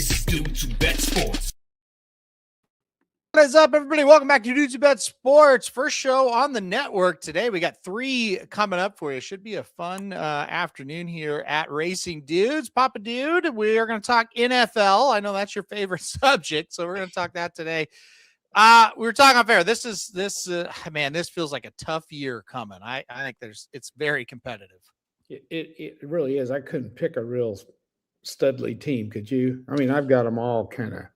This is Dudes Who Bet Sports. What is up, everybody? Welcome back to Dudes Who Bet Sports. First show on the network today. We got 3 coming up for you. Should be a fun afternoon here at Racing Dudes. Papa Dude, we are going to talk NFL. I know that's your favorite subject, so we're going to talk that today. We were talking off air. This feels like a tough year coming. I think it's very competitive. It really is. I couldn't pick a real studly team. Could you? I mean, I've got them all kind of,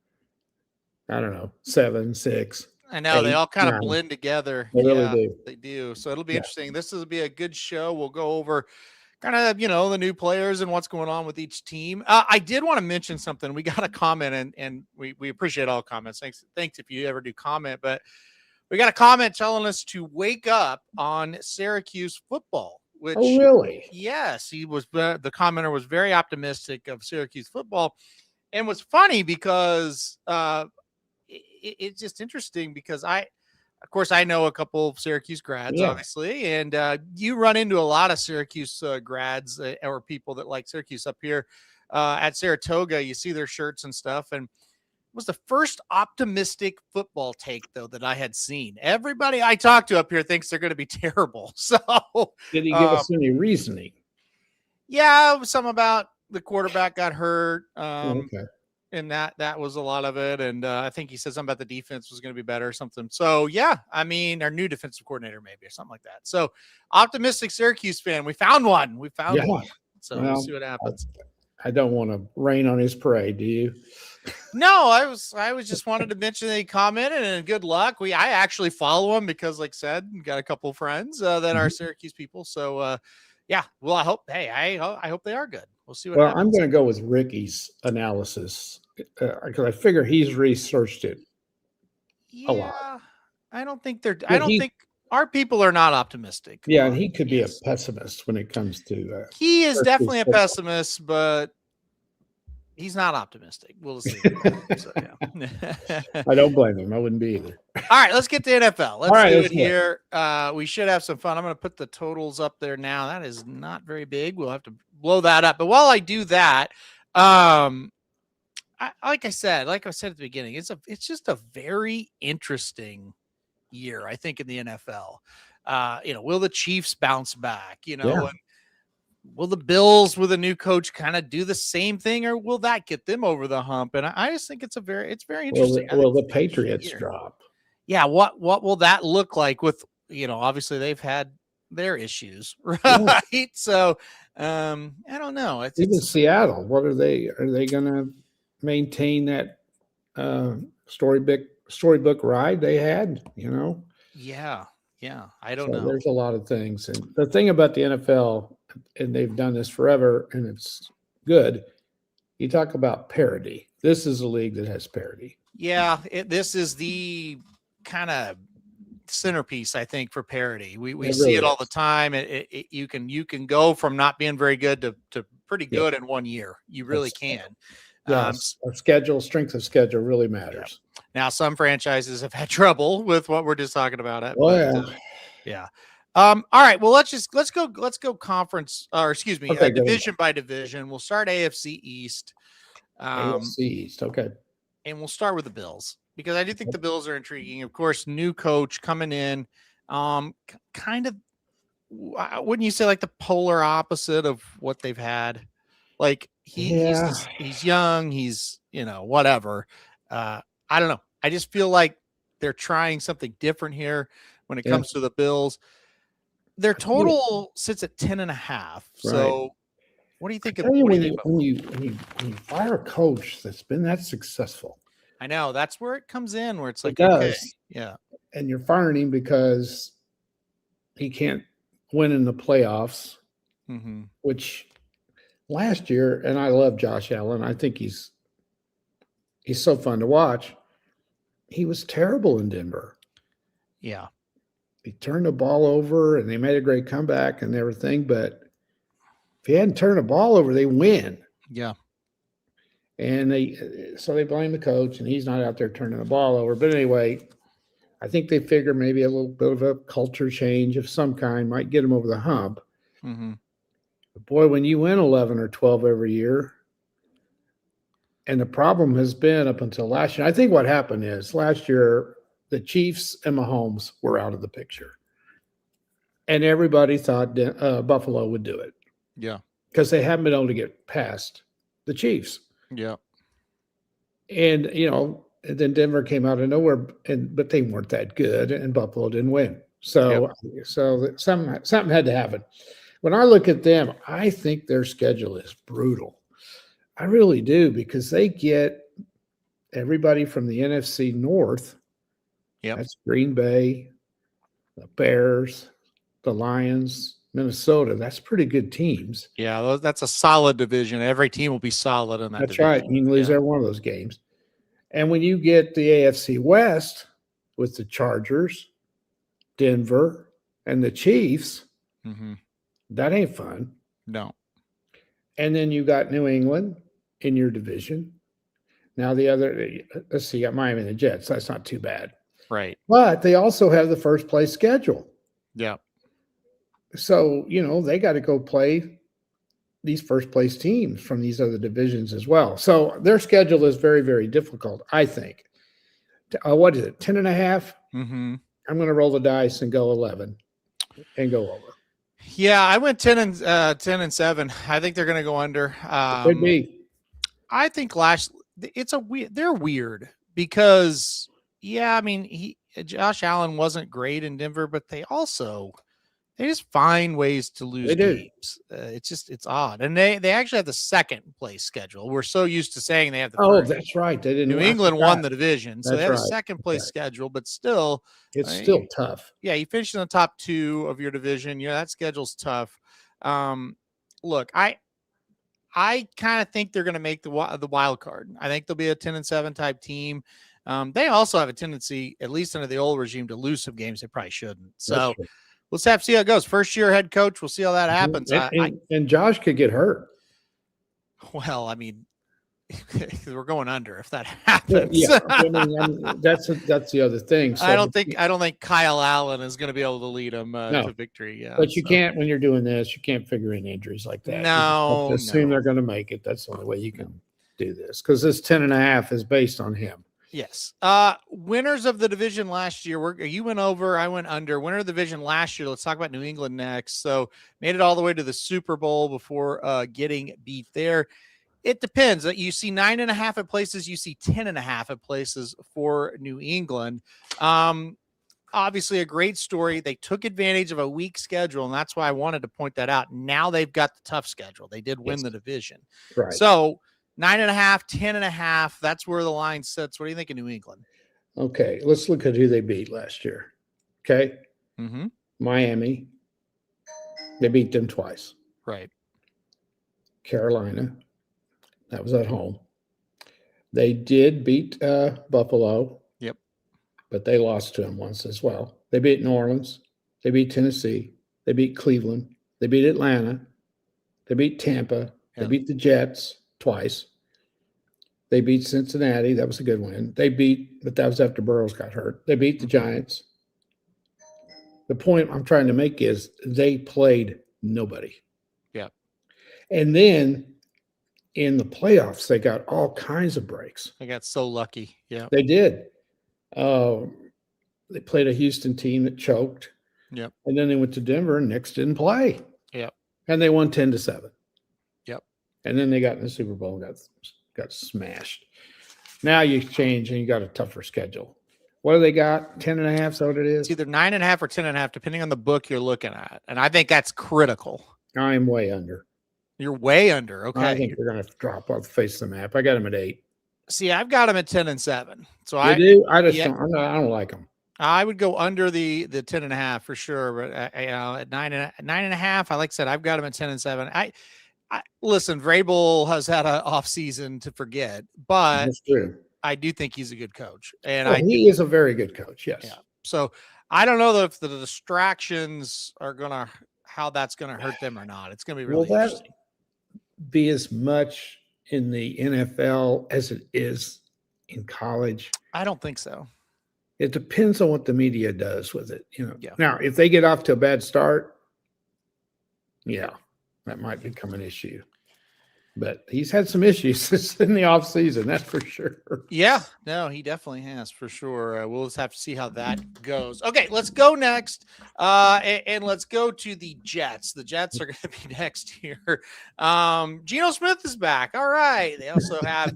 I don't know, 7, 6. I know 8, they all kind of 9. blend together. They really do. They do. So it'll be interesting. This will be a good show. We'll go over kind of, the new players and what's going on with each team. I did want to mention something. We got a comment and we appreciate all comments. Thanks if you ever do comment, but we got a comment telling us to wake up on Syracuse football, which, oh, really? Yes, the commenter was very optimistic of Syracuse football, and was funny because, it's just interesting because of course, I know a couple of Syracuse grads, obviously, and you run into a lot of Syracuse grads or people that like Syracuse up here at Saratoga. You see their shirts and stuff, and it was the first optimistic football take, though, that I had seen. Everybody I talk to up here thinks they're going to be terrible. So, did he give us any reasoning? Yeah, some about the quarterback got hurt. Okay. And that was a lot of it. And I think he said something about the defense was going to be better or something. So, yeah, I mean, our new defensive coordinator maybe or something like that. So, optimistic Syracuse fan. We found one. One. So, we'll see what happens. I don't want to rain on his parade, do you? No, I was just wanted to mention that he commented, and good luck. I actually follow him because, like I said, got a couple of friends that are Syracuse people. So, yeah, well, I hope they are good. We'll see what happens. I'm going to go with Ricky's analysis because I figure he's researched it a lot. I don't think our people are not optimistic. Yeah, and he could be a pessimist when it comes to. He is definitely a pessimist, but he's not optimistic. We'll see. So, yeah. I don't blame him. I wouldn't be either. All right, let's get to NFL. Let's do it here. We should have some fun. I'm going to put the totals up there now. That is not very big. We'll have to blow that up. But while I do that, like I said at the beginning, it's just a very interesting year, I think, in the NFL. Will the Chiefs bounce back? And will the Bills with a new coach kind of do the same thing, or will that get them over the hump? And I just think it's very interesting. Will the Patriots drop? Yeah. What will that look like with, obviously they've had their issues, right? Yeah. So, I don't know. Even Seattle, what are they going to maintain that storybook ride they had, Yeah. I don't know. There's a lot of things. And the thing about the NFL, and they've done this forever, and it's good. You talk about parity. This is a league that has parity. Yeah, this is the kind of centerpiece, I think, for parity. We really see it all the time. You can go from not being very good to pretty good in 1 year. You really can. Yes, strength of schedule really matters. Yeah. Now, some franchises have had trouble with what we're just talking about. Yeah. All right. Well, let's go conference, or excuse me, division by division. We'll start AFC East. AFC East. Okay. And we'll start with the Bills because I do think the Bills are intriguing. Of course, new coach coming in, kind of, wouldn't you say like the polar opposite of what they've had? Like he's young, he's, whatever. I don't know. I just feel like they're trying something different here when it comes to the Bills. Their total sits at 10.5. So what do you think? When you fire a coach that's been that successful, I know that's where it comes in, where it's like, and you're firing him because he can't win in the playoffs, which last year, and I love Josh Allen. I think he's so fun to watch. He was terrible in Denver. Yeah. He turned the ball over, and they made a great comeback and everything. But if he hadn't turned the ball over, they win. Yeah. And they blame the coach, and he's not out there turning the ball over. But anyway, I think they figure maybe a little bit of a culture change of some kind might get him over the hump. But boy, when you win 11 or 12 every year, And the problem has been up until last year. I think what happened is last year, the Chiefs and Mahomes were out of the picture. And everybody thought Buffalo would do it. Yeah. Because they haven't been able to get past the Chiefs. Yeah. And, and then Denver came out of nowhere, but they weren't that good, and Buffalo didn't win. So something had to happen. When I look at them, I think their schedule is brutal. I really do, because they get everybody from the NFC North. Yep. That's Green Bay, the Bears, the Lions, Minnesota. That's pretty good teams. Yeah, that's a solid division. Every team will be solid in that That's division. right. You can lose every one of those games. And when you get the AFC West with the Chargers, Denver, and the Chiefs, that ain't fun. No. And then you got New England in your division. Now the other, let's see, you got Miami and the Jets. That's not too bad. Right. But they also have the first place schedule. Yeah. So, they got to go play these first place teams from these other divisions as well. So their schedule is very, very difficult, I think. What is it, 10.5? I'm going to roll the dice and go 11 and go over. Yeah, I went 10 and 7. I think they're going to go under. Could be. I think they're weird because, I mean, Josh Allen wasn't great in Denver, but they just find ways to lose games. It's odd. And they actually have the second place schedule. We're so used to saying they have the first. That's right. They didn't. New England won the division. So they have a second place schedule, but still. It's still tough. Yeah, you finish in the top 2 of your division. That schedule's tough. Look, I kind of think they're going to make the wild card. I think they'll be a 10 and 7 type team. They also have a tendency, at least under the old regime, to lose some games they probably shouldn't. So let's have to see how it goes. First year head coach. We'll see how that happens. And Josh could get hurt. Well, I mean, we're going under if that happens. Yeah, that's the other thing. So I don't think Kyle Allen is going to be able to lead them to victory. Yeah, but you can't, when you're doing this, you can't figure in injuries like that. No, assume they're going to make it. That's the only way you can do this, because this 10.5 is based on him. Yes. Winners of the division last year. You went over, I went under. Winner of the division last year. Let's talk about New England next. So made it all the way to the Super Bowl before getting beat there. It depends. You see 9.5 at places. You see 10.5 at places for New England. Obviously a great story. They took advantage of a weak schedule, and that's why I wanted to point that out. Now they've got the tough schedule. They did win the division. Right. So 9.5, 10.5. That's where the line sits. What do you think of New England? Okay, let's look at who they beat last year. Okay. Miami. They beat them twice. Right. Carolina. That was at home. They did beat Buffalo. Yep. But they lost to them once as well. They beat New Orleans. They beat Tennessee. They beat Cleveland. They beat Atlanta. They beat Tampa. They beat the Jets twice. They beat Cincinnati. That was a good win. But that was after Burrows got hurt. They beat the Giants. The point I'm trying to make is they played nobody. Yeah. And then in the playoffs, they got all kinds of breaks. They got so lucky. Yeah. They did. They played a Houston team that choked. Yep. And then they went to Denver and Knicks didn't play. Yep. And they won 10-7. Yep. And then they got in the Super Bowl and got smashed. Now you change and you got a tougher schedule. What do they got? 10.5, is that what it is? It's either 9.5 or 10.5, depending on the book you're looking at. And I think that's critical. I'm way under. You're way under. Okay. I think they're going to drop off the face of the map. I got them at 8. See, I've got them at 10 and 7. So I do. I don't like them. I would go under the 10.5 for sure. But at 9.5, like I said, I've got them at 10 and 7. I listen, Vrabel has had an off season to forget, but that's true. I do think he's a good coach, and he is a very good coach. Yes. Yeah. So I don't know though if the distractions are how that's gonna hurt them or not. It's gonna be really interesting. Be as much in the NFL as it is in college? I don't think so. It depends on what the media does with it. Yeah. Now, if they get off to a bad start, that might become an issue. but he's had some issues in the offseason, that's for sure. Yeah, no, he definitely has for sure. We'll just have to see how that goes. Okay, let's go next. And let's go to the Jets. The Jets are going to be next here. Geno Smith is back. All right. They also have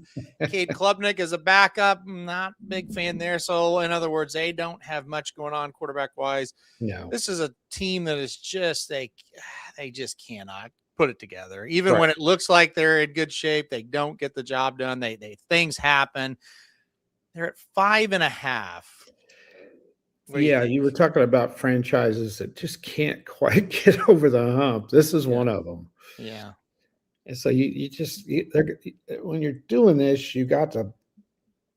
Cade Klubnik as a backup. Not a big fan there. So, in other words, they don't have much going on quarterback wise. No. This is a team that is just they just cannot put it together. Even when it looks like they're in good shape, they don't get the job done. They things happen. They're at 5.5. Yeah, you were talking about franchises that just can't quite get over the hump. This is one of them. Yeah. And so when you're doing this, you got to,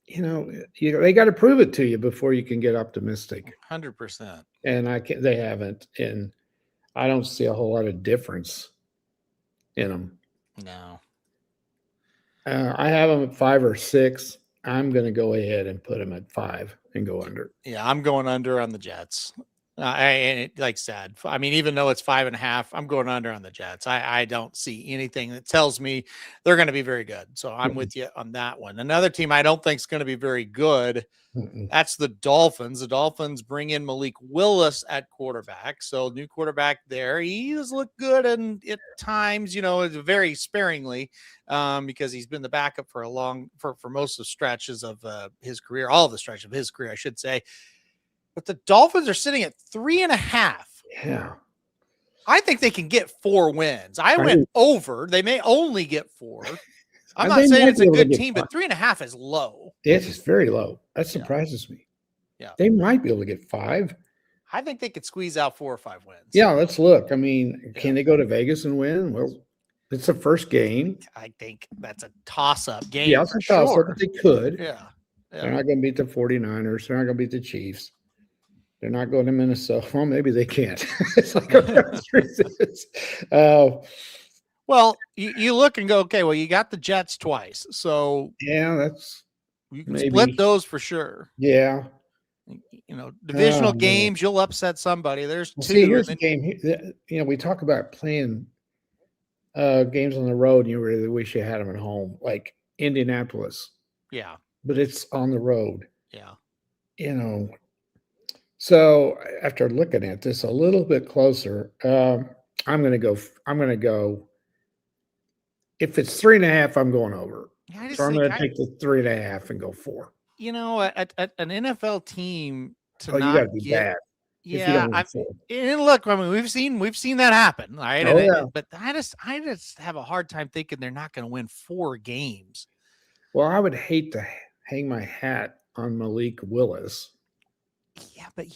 they got to prove it to you before you can get optimistic. 100%. And they haven't. And I don't see a whole lot of difference in them. No. I have them at 5 or 6. I'm going to go ahead and put them at 5 and go under. Yeah, I'm going under on the Jets. Like I said, I mean, even though it's 5.5, I'm going under on the Jets. I don't see anything that tells me they're going to be very good. So I'm with you on that one. Another team I don't think is going to be very good. That's the Dolphins. The Dolphins bring in Malik Willis at quarterback. So new quarterback there. He has looked good and at times, very sparingly because he's been the backup for for most of the stretches of his career, all of the stretch of his career, I should say. But the Dolphins are sitting at 3.5. Yeah. I think they can get 4 wins. I went over. They may only get 4. I'm not saying it's a good team, but 3.5 is low. It's very low. That surprises me. Yeah. They might be able to get 5. I think they could squeeze out 4 or 5 wins. Yeah, let's look. I mean, can they go to Vegas and win? Well, it's the first game. I think that's a toss-up game. Yeah, it's a toss-up, but they could. Yeah. They're not going to beat the 49ers. They're not going to beat the Chiefs. They're not going to Minnesota. Well, maybe they can't. It's like well, you look and go, okay, well, you got the Jets twice. So yeah, that's you can split those for sure. Yeah. Divisional games, you'll upset somebody. There's 2. See, here's the game. We talk about playing games on the road, and you really wish you had them at home, like Indianapolis. Yeah. But it's on the road. Yeah. So after looking at this a little bit closer, I'm going to go. If it's 3.5, I'm going over. So I'm going to take the 3.5 and go 4. An NFL team you got to be bad. Yeah, and look, I mean, we've seen that happen, right? But I just have a hard time thinking they're not going to win 4 games. Well, I would hate to hang my hat on Malik Willis. Yeah, but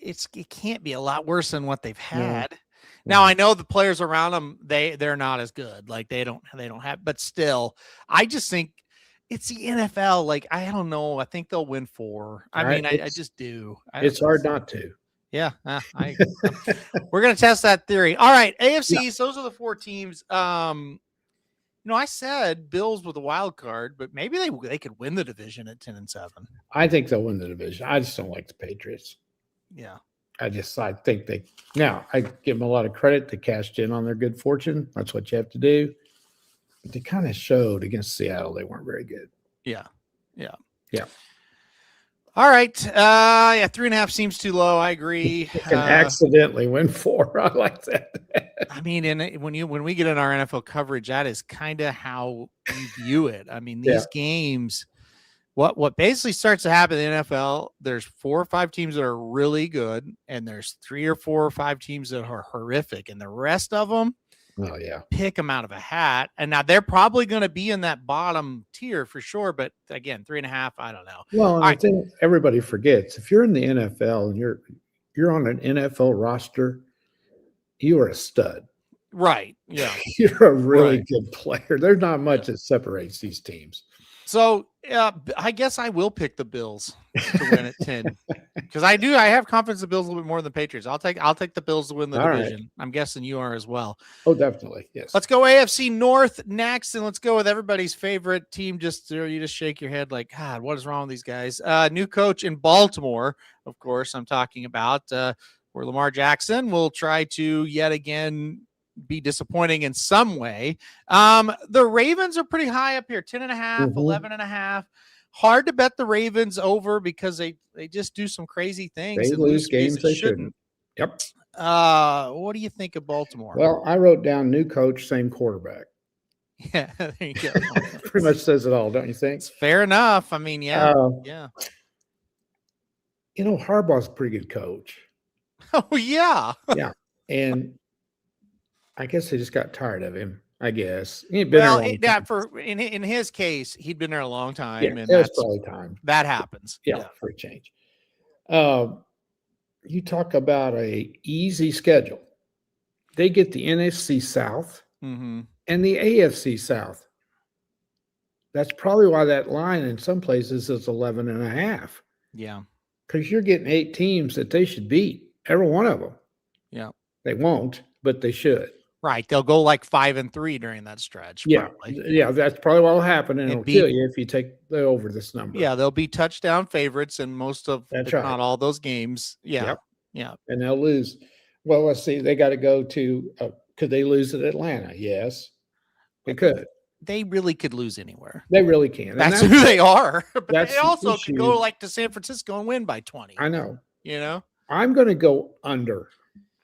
it can't be a lot worse than what they've had. Yeah. Now I know the players around them, they're not as good. Like they don't have, but still, I just think it's the NFL. Like, I don't know. I think they'll win 4. I just do. It's hard not to. Yeah. We're going to test that theory. All right. AFC. Those are the 4 teams. I said Bills with a wild card, but maybe they could win the division at 10-7. I think they'll win the division. I just don't like the Patriots. Yeah. I think I give them a lot of credit. They cashed in on their good fortune. That's what you have to do. But they kind of showed against Seattle they weren't very good. Yeah. All right. 3.5 seems too low. I agree. You can accidentally win 4. I like that. I mean, and when we get in our NFL coverage, that is kind of how we view it. I mean, these games, what basically starts to happen in the NFL, there's 4 or 5 teams that are really good, and there's 3 or 4 or 5 teams that are horrific, and the rest of them, pick them out of a hat. And now they're probably going to be in that bottom tier for sure. But again, 3.5, I don't know. Well, I think everybody forgets, if you're in the NFL and you're on an NFL roster, you are a stud. Right. Yeah. You're a really good player. There's not much that separates these teams. So I guess I will pick the Bills to win at 10 because I have confidence the Bills a little bit more than the Patriots. I'll take the Bills to win the division. Right. I'm guessing you are as well. Oh, definitely. Yes. Let's go AFC North next, and let's go with everybody's favorite team. You just shake your head like, God, what is wrong with these guys? New coach in Baltimore, of course. I'm talking about where Lamar Jackson will try to yet again be disappointing in some way. The Ravens are pretty high up here, 10.5, 11.5. Hard to bet the Ravens over because they just do some crazy things. They and lose games they shouldn't. Yep. What do you think of Baltimore? Well, I wrote down new coach, same quarterback. Yeah, there you go. Pretty much says it all, don't you think? It's fair enough. I mean, yeah. You know, Harbaugh's a pretty good coach. Oh, yeah. Yeah. And I guess they just got tired of him, I guess. He'd been in his case, he'd been there a long time. Yeah, and that's probably time. That happens. Yeah, for a change. You talk about a easy schedule. They get the NFC South and the AFC South. That's probably why that line in some places is 11.5. Yeah. Because you're getting 8 teams that they should beat, every one of them. Yeah. They won't, but they should. Right. They'll go like 5-3 during that stretch. Yeah. Probably. Yeah. That's probably what will happen. And it'll kill you if you take the over this number. Yeah. They'll be touchdown favorites in most of, not all those games. Yeah. Yep. Yeah. And they'll lose. Well, let's see. They got to go to, could they lose at Atlanta? Yes. They could. They really could lose anywhere. They really can. That's who they are. But they also the could go like to San Francisco and win by 20. I know. You know? I'm going to go under.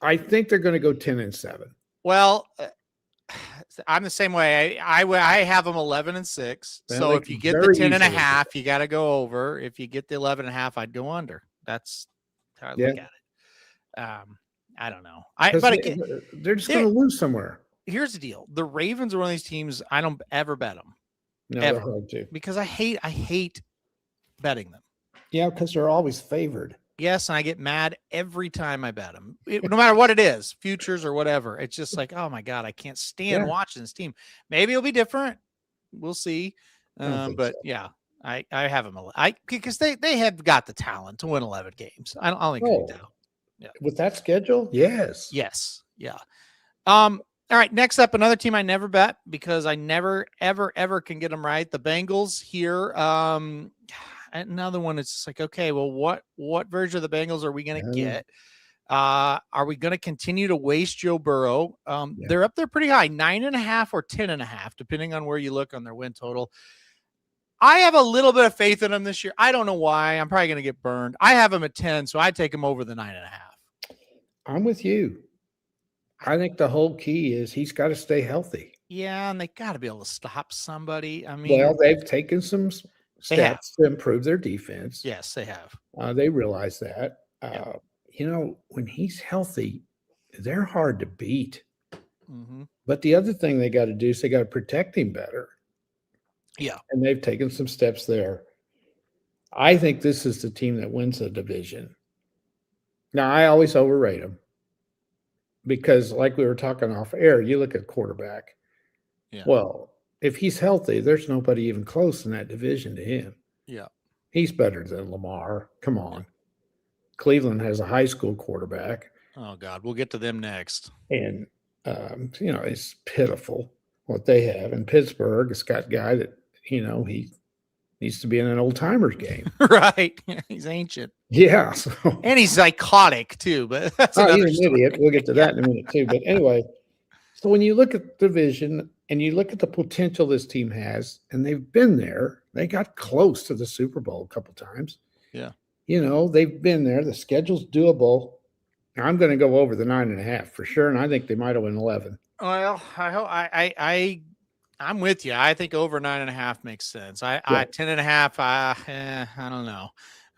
I think they're going to go 10-7. Well, I'm the same way. I have them 11-6. So if you get the 10.5, you got to go over. If you get the 11.5, I'd go under. That's how I look at it. I don't know. But again, they're just going to lose somewhere. Here's the deal: the Ravens are one of these teams I don't ever bet them. No, ever, they're hard to. because I hate betting them. Yeah, because they're always favored. Yes, and I get mad every time I bet them, no matter what it is, futures or whatever. It's just like, oh my god, I can't stand watching this team. Maybe it'll be different. We'll see. But yeah, I have them. Because they have got the talent to win 11 games. I don't think any doubt. Yeah, with that schedule, yes, yeah. All right, next up, another team I never bet because I never, ever can get them right. The Bengals here. Another one. It's just like, okay, well, what version of the Bengals are we going to get? Are we going to continue to waste Joe Burrow? They're up there pretty high, 9.5 or 10.5, depending on where you look on their win total. I have a little bit of faith in them this year. I don't know why. I'm probably going to get burned. I have them at 10, so I take them over the 9.5. I'm with you. I think the whole key is he's got to stay healthy. Yeah, and they got to be able to stop somebody. I mean, well, they've taken some steps to improve their defense. Yes, they have. They realize that. You know, when he's healthy, they're hard to beat. But the other thing they got to do is they got to protect him better. Yeah. And they've taken some steps there. I think this is the team that wins the division. Now, I always overrate them. Because like we were talking off air, you look at quarterback. Yeah. Well, if he's healthy, there's nobody even close in that division to him. Yeah. He's better than Lamar. Come on. Cleveland has a high school quarterback. Oh, God. We'll get to them next. And, you know, it's pitiful what they have. In Pittsburgh, it's got a guy that, you know, he needs to be in an old-timers game. Right. He's ancient. Yeah. So. And he's psychotic, too. But that's another he's an idiot. We'll get to that in a minute, too. But anyway, so when you look at the division and you look at the potential this team has, and they've been there, they got close to the Super Bowl a couple times. Yeah. You know, they've been there. The schedule's doable. I'm going to go over the 9.5 for sure, and I think they might have won 11. Well, I'm with you. I think over 9.5 makes sense. I 10.5. I don't know.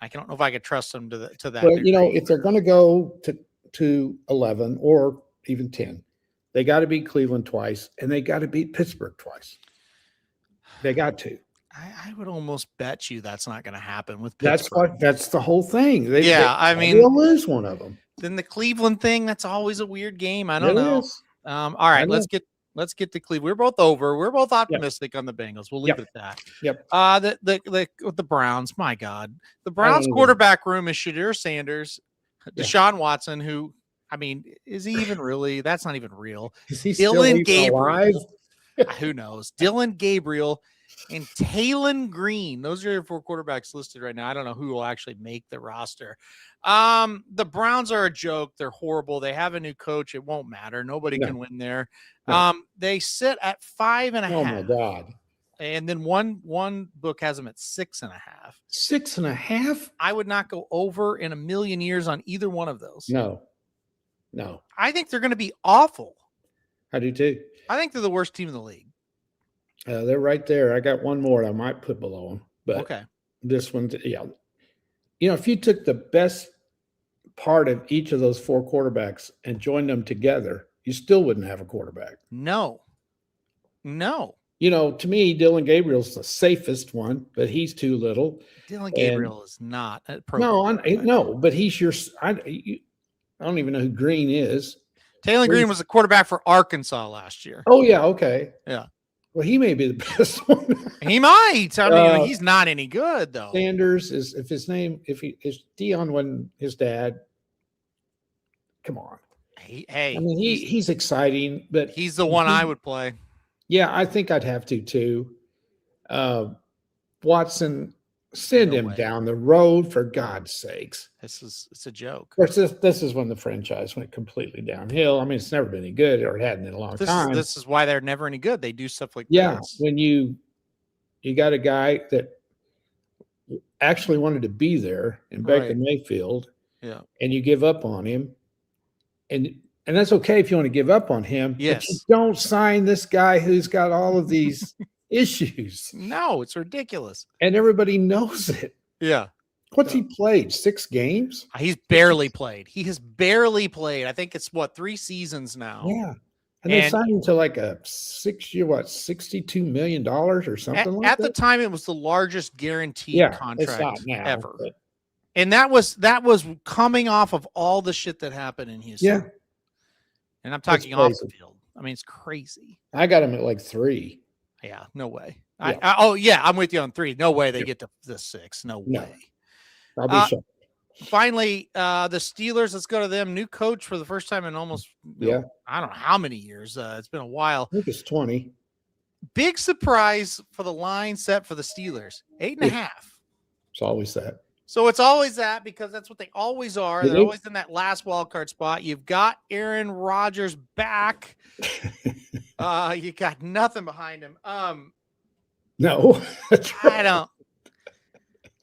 I don't know if I could trust them to that. Well, degree. You know, if they're going to go to 11 or even 10, they got to beat Cleveland twice, and they got to beat Pittsburgh twice. They got to. I would almost bet you that's not going to happen with Pittsburgh. That's the whole thing. I mean, they'll lose one of them. Then the Cleveland thing, that's always a weird game. I don't know. All right, let's get to Cleveland. We're both over. We're both optimistic on the Bengals. We'll leave it at that. Yep. The Browns, my God. The Browns quarterback room is Shadir Sanders, Deshaun Watson, who, I mean, is he even really? That's not even real. Is he still alive? Who knows? Dylan Gabriel, and Talon Green. Those are your 4 quarterbacks listed right now. I don't know who will actually make the roster. The Browns are a joke. They're horrible. They have a new coach. It won't matter. Nobody can win there. No. They sit at 5.5. Oh my God. And then one book has them at 6.5. 6.5? I would not go over in a million years on either one of those. No. I think they're going to be awful. I do too. I think they're the worst team in the league. They're right there. I got one more I might put below them, but Okay. This one, yeah. If you took the best part of each of those 4 quarterbacks and joined them together, you still wouldn't have a quarterback. No. To me, Dylan Gabriel's the safest one, but he's too little. Dylan Gabriel is not a pro. No, but he's your. I don't even know who Green is. Talon Green was a quarterback for Arkansas last year. Oh yeah, okay, yeah. Well, he may be the best one. He might. I mean, he's not any good though. Sanders is if Dion wasn't his dad. Come on. Hey. I mean, he's exciting, but he's the one I would play. Yeah, I think I'd have to too. Watson, send him down the road for God's sakes. It's a joke. Of course, this is when the franchise went completely downhill. I mean, it's never been any good, or it hadn't in a long time. This is why they're never any good. They do stuff like this. When you got a guy that actually wanted to be there in Baker Mayfield, and you give up on him, and that's okay if you want to give up on him. Yes. But you don't sign this guy who's got all of these issues. No, it's ridiculous. And everybody knows it. Yeah. What's he played? 6 games? He's barely played. He has barely played. I think it's 3 seasons now. Yeah. And they signed him to like a 6-year, $62 million or something like that? At the time, it was the largest guaranteed contract ever. But... And that was coming off of all the shit that happened in Houston. Yeah. And I'm talking off the field. I mean, it's crazy. I got him at like 3. Yeah, no way. Yeah. I'm with you on 3. No way they get to the 6. No way. I'll be shocked. Finally, the Steelers, let's go to them. New coach for the first time in almost, I don't know how many years. It's been a while. I think it's 20. Big surprise for the line set for the Steelers. 8.5. It's always that. So it's always that because that's what they always are. They're always in that last wild card spot. You've got Aaron Rodgers back. You got nothing behind him. No,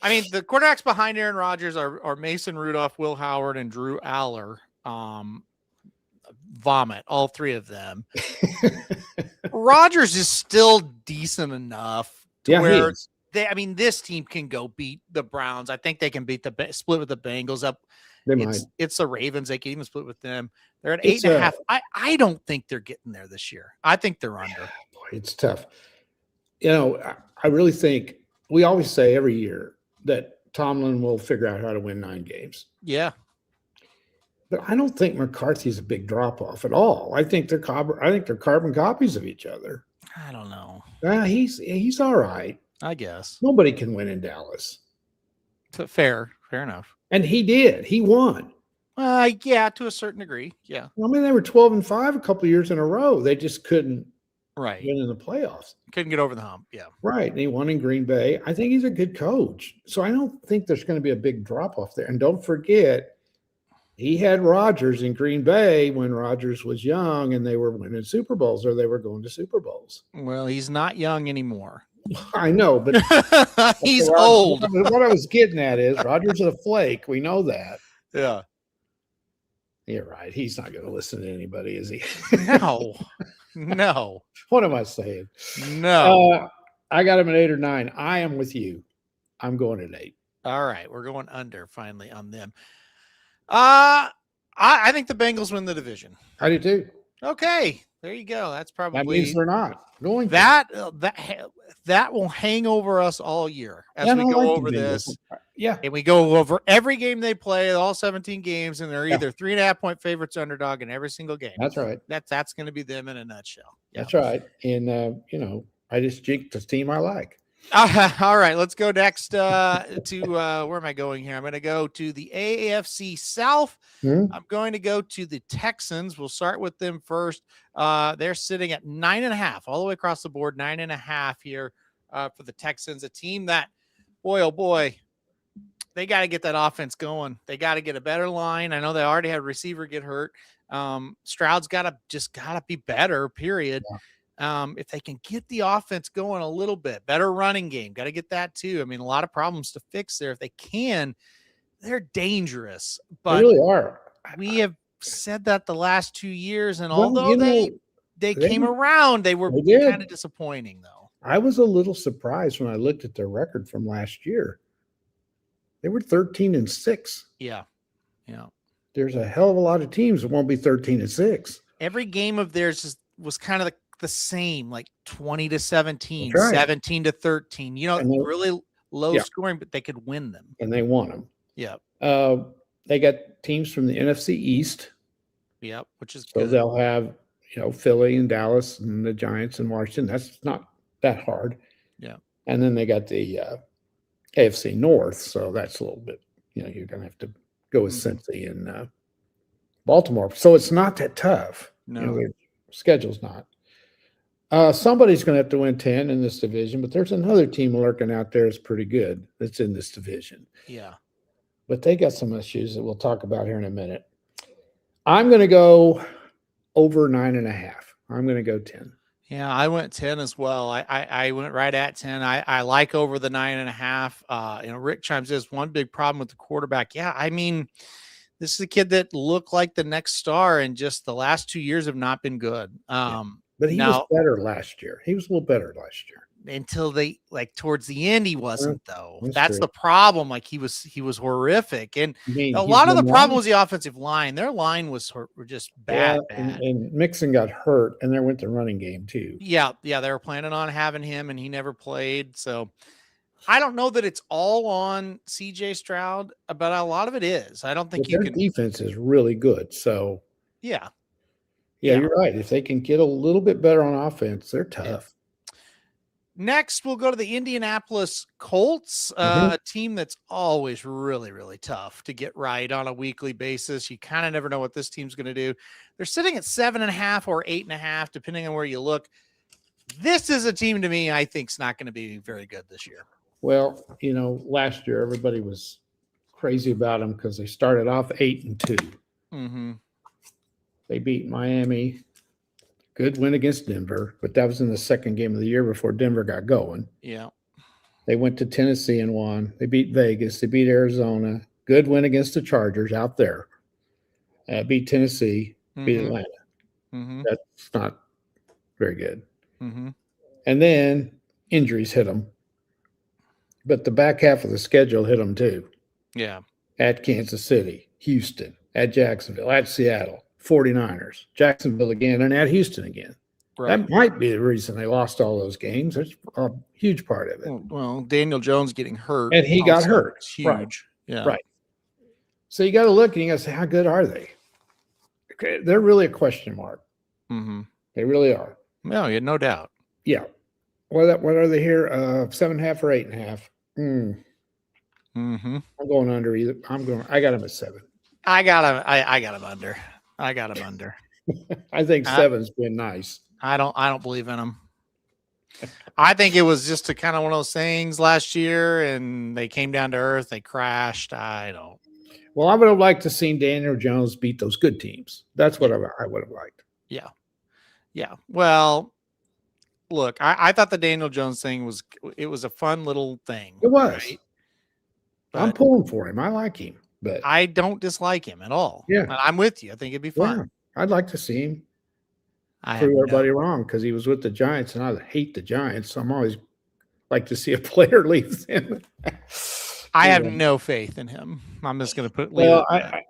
I mean, the quarterbacks behind Aaron Rodgers are Mason Rudolph, Will Howard, and Drew Aller. Vomit, all 3 of them. Rodgers is still decent enough to where this team can go beat the Browns. I think they can beat split with the Bengals up. It's the Ravens. They can even split with them. They're at 8.5. I don't think they're getting there this year. I think they're under. Boy, it's tough. I really think we always say every year that Tomlin will figure out how to win 9 games. Yeah. But I don't think McCarthy's a big drop off at all. I think they're carbon copies of each other. I don't know. He's all right. I guess. Nobody can win in Dallas. Fair enough. And he did. He won. Yeah, to a certain degree. Yeah. I mean, they were 12-5 a couple of years in a row. They just couldn't win in the playoffs. Couldn't get over the hump. Yeah. Right. And he won in Green Bay. I think he's a good coach. So I don't think there's going to be a big drop off there. And don't forget, he had Rodgers in Green Bay when Rodgers was young and they were winning Super Bowls or they were going to Super Bowls. Well, he's not young anymore. I know, but he's old. What I was getting at is Rodgers is a flake. We know that. Yeah. You're right. He's not going to listen to anybody, is he? No. What am I saying? No. I got him at 8 or 9. I am with you. I'm going at 8. All right. We're going under finally on them. I think the Bengals win the division. I do too. Okay. There you go. That's probably that means they're not going that will hang over us all year as we go over this. Yeah. And we go over every game they play, all 17 games, and they're either 3.5-point favorites underdog in every single game. That's right. That's going to be them in a nutshell. Yeah. That's right. And I just jinked the team I like. All right, let's go next to where am I going here? I'm going to go to the AFC South. I'm going to go to the Texans. We'll start with them first. They're sitting at 9.5 all the way across the board, 9.5 here. for the Texans, a team that, boy, oh boy, they got to get that offense going. They got to get a better line. I know they already had a receiver get hurt. Stroud's got to be better, period. If they can get the offense going a little bit, better running game, got to get that too. I mean, a lot of problems to fix there. If they can, they're dangerous. But they really are. We have said that the last 2 years, and Well, although they came around, they were kind of disappointing, though. I was a little surprised when I looked at their record from last year. They were 13-6. Yeah. There's a hell of a lot of teams that won't be 13-6. Every game of theirs was kind of the same, like 20-17, right. 17-13. Really low scoring, but they could win them, and they won them. Yeah. They got teams from the NFC East. Yeah, which is so good. They'll have Philly and Dallas and the Giants and Washington. That's not that hard. Yeah. And then they got the AFC North, so that's a little bit. You're going to have to go with Cincy and Baltimore. So it's not that tough. No, their schedule's not. Somebody's going to have to win 10 in this division, but there's another team lurking out there that's pretty good that's in this division. Yeah. But they got some issues that we'll talk about here in a minute. I'm going to go over 9.5. I'm going to go 10. Yeah, I went 10 as well. I went right at 10. I like over the 9.5. Rick chimes in, one big problem with the quarterback. Yeah, I mean, this is a kid that looked like the next star, and just the last 2 years have not been good. But he was better last year. He was a little better last year. Until towards the end, he wasn't, though. That's true. The problem. Like he was horrific. And a lot of the problem was the offensive line. Their line was just bad. And Mixon got hurt, and there went the running game too. Yeah. They were planning on having him, and he never played. So I don't know that it's all on CJ Stroud, but a lot of it is. I don't think their defense is really good. So yeah, you're right. If they can get a little bit better on offense, they're tough. Yeah. Next, we'll go to the Indianapolis Colts, a team that's always really, really tough to get right on a weekly basis. You kind of never know what this team's going to do. They're sitting at 7.5 or 8.5, depending on where you look. This is a team, to me, I think is not going to be very good this year. Well, last year everybody was crazy about them because they started off 8-2. Mm-hmm. They beat Miami. Good win against Denver, but that was in the second game of the year before Denver got going. Yeah. They went to Tennessee and won. They beat Vegas. They beat Arizona. Good win against the Chargers out there. Beat Tennessee. Beat Atlanta. Mm-hmm. That's not very good. Mm-hmm. And then injuries hit them. But the back half of the schedule hit them too. Yeah. At Kansas City, Houston, at Jacksonville, at Seattle. 49ers, Jacksonville again, and at Houston again. Right. That might be the reason they lost all those games. That's a huge part of it. Well, Daniel Jones getting hurt. And he got hurt. It's huge. Right. Yeah. Right. So you got to look and you got to say, how good are they? Okay. They're really a question mark. Mm-hmm. They really are. No, yeah, no doubt. Yeah. What are they here? 7.5 or 8.5? Mm-hmm. I'm going under either. I got them at 7. I got him under. I got him under. I think 7's been nice. I don't believe in him. I think it was just a kind of one of those things last year, and they came down to earth. They crashed. I don't. Well, I would have liked to seen Daniel Jones beat those good teams. That's what I would have liked. Yeah. Yeah. Well, look, I thought the Daniel Jones thing was a fun little thing. It was. Right? I'm pulling for him. I like him. But I don't dislike him at all. Yeah. I'm with you. I think it'd be fun. Yeah. I'd like to see him prove everybody wrong because he was with the Giants, and I hate the Giants. So I'm always like to see a player leave them. I have no faith in him. I'm just going to put. Well, I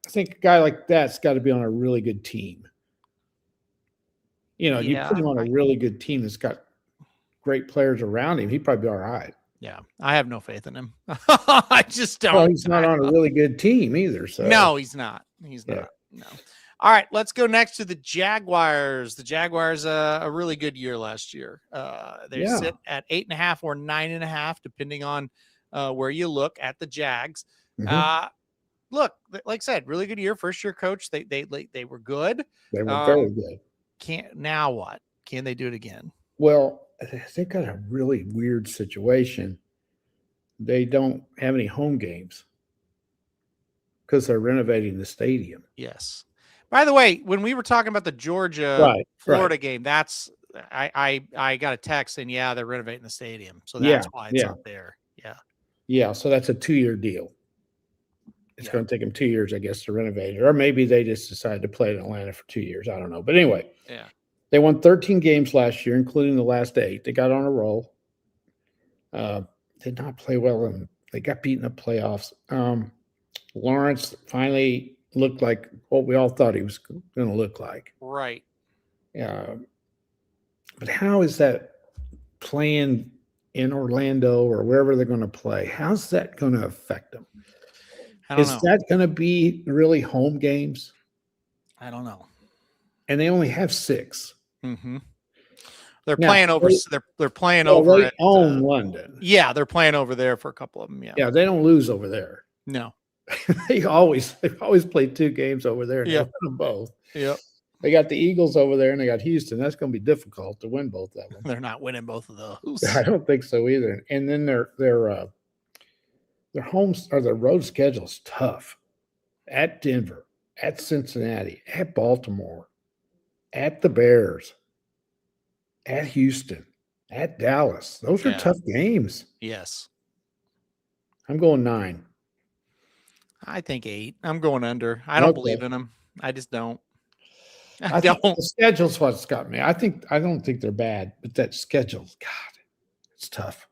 think a guy like that's got to be on a really good team. You put him on a really good team that's got great players around him. He'd probably be all right. Yeah, I have no faith in him. I just don't. Well, he's not on a really good team either. So no, he's not. He's not. No. All right, let's go next to the Jaguars. The Jaguars, a really good year last year. They sit at 8.5 or 9.5, depending on where you look at the Jags. Mm-hmm. Look, like I said, really good year. First year coach. They were good. They were very good. Now what? Can they do it again? Well, they got a really weird situation. They don't have any home games because they're renovating the stadium. Yes. By the way, when we were talking about the Georgia Right. Florida game, that's I got a text saying, yeah, they're renovating the stadium. So Yeah. that's why it's Yeah. up there. Yeah. Yeah. So that's a 2-year deal. It's Yeah. going to take them 2 years, I guess, to renovate it. Or maybe they just decided to play in Atlanta for 2 years. I don't know. But anyway, Yeah. they won 13 games last year, including the last 8. They got on a roll. Did not play well, and they got beaten in the playoffs. Lawrence finally looked like what we all thought he was going to look like. Right. But how is that playing in Orlando or wherever they're going to play? How's that going to affect them? I don't Is know. that going to be really home games? I don't know. And they only have 6. Mm-hmm. They're Now, playing over. They're playing well, over they at own London. Yeah, they're playing over there for a couple of them. Yeah. Yeah, they don't lose over there. No. They've always played 2 games over there. And Yeah. they won them both. Yep. They got the Eagles over there, and they got Houston. That's going to be difficult to win both of them. They're not winning both of those. I don't think so either. And then their homes or their road schedule is tough. At Denver, at Cincinnati, at Baltimore, at the Bears, at Houston, at Dallas. Those are tough games. Yes. I'm going 9. I think 8. I'm going under. I don't believe in them. I just don't. I don't. The schedule's what's got me. I don't think they're bad, but that schedule, God, it's tough.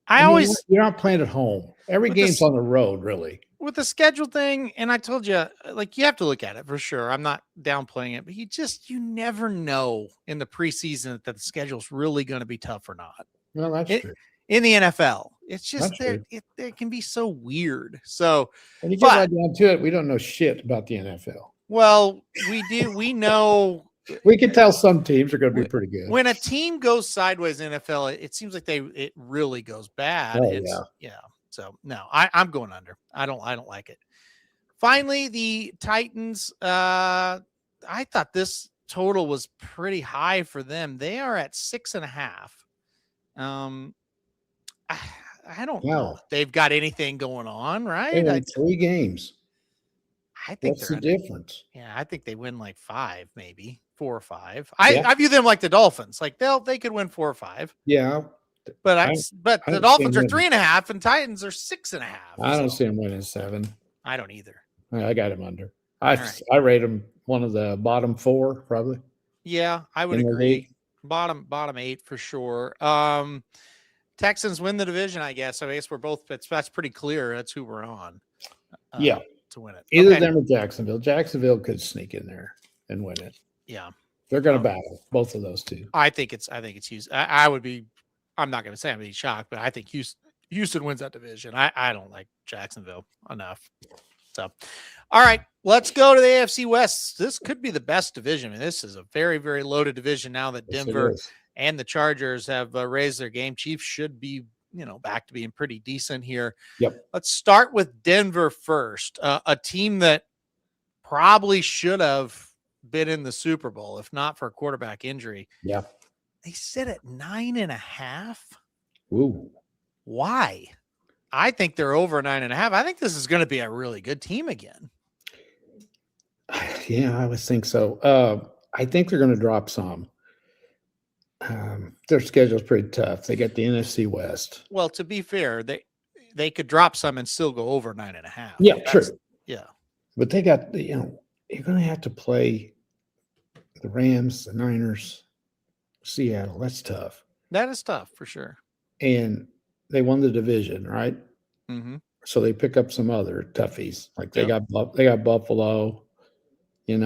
You're not playing at home. Every game's on the road, really. With the schedule thing, and I told you, like, you have to look at it for sure. I'm not downplaying it, but you never know in the preseason that the schedule's really going to be tough or not. Well, that's true. In the NFL, it's just it can be so weird. So when you get right down to it, we don't know shit about the NFL. Well, we do. We know. We can tell some teams are going to be pretty good. When a team goes sideways in NFL, it seems like it really goes bad. Oh, yeah. So no, I'm going under. I don't like it. Finally, the Titans. I thought this total was pretty high for them. They are at 6.5. I don't know if they've got anything going on, right? They won 3 games. I think what's the difference? Yeah, I think they win like 5, maybe 4 or 5. I view them like the Dolphins. Like they could win 4 or 5. Yeah, but the Dolphins are 3.5 and Titans are 6.5. I don't see them winning 7. I don't either. I got them under. I rate them one of the bottom 4 probably. Yeah, I would agree. Bottom 8 for sure. Texans win the division, I guess. I guess we're both. That's pretty clear. That's who we're on. To win it. Either them or Jacksonville. Jacksonville could sneak in there and win it. Yeah. They're going to battle both of those two. I think it's Houston. I'm not going to say I'm shocked, but I think Houston wins that division. I don't like Jacksonville enough. So, all right, let's go to the AFC West. This could be the best division. I mean, this is a very, very loaded division now that Denver and the Chargers have raised their game. Chiefs should be back to being pretty decent here. Yep. Let's start with Denver first. A team that probably should have been in the Super Bowl, if not for a quarterback injury. Yeah. They sit at 9.5. Ooh. Why? I think they're over 9.5. I think this is going to be a really good team again. Yeah, I would think so. I think they're going to drop some. Their schedule's pretty tough. They got the NFC West. Well, to be fair, they could drop some and still go over 9.5. Yeah, true. Yeah. But they got, you're going to have to play the Rams, the Niners, Seattle. That's tough. That is tough for sure. And they won the division, right? Mm-hmm. So they pick up some other toughies. Like they got Buffalo, they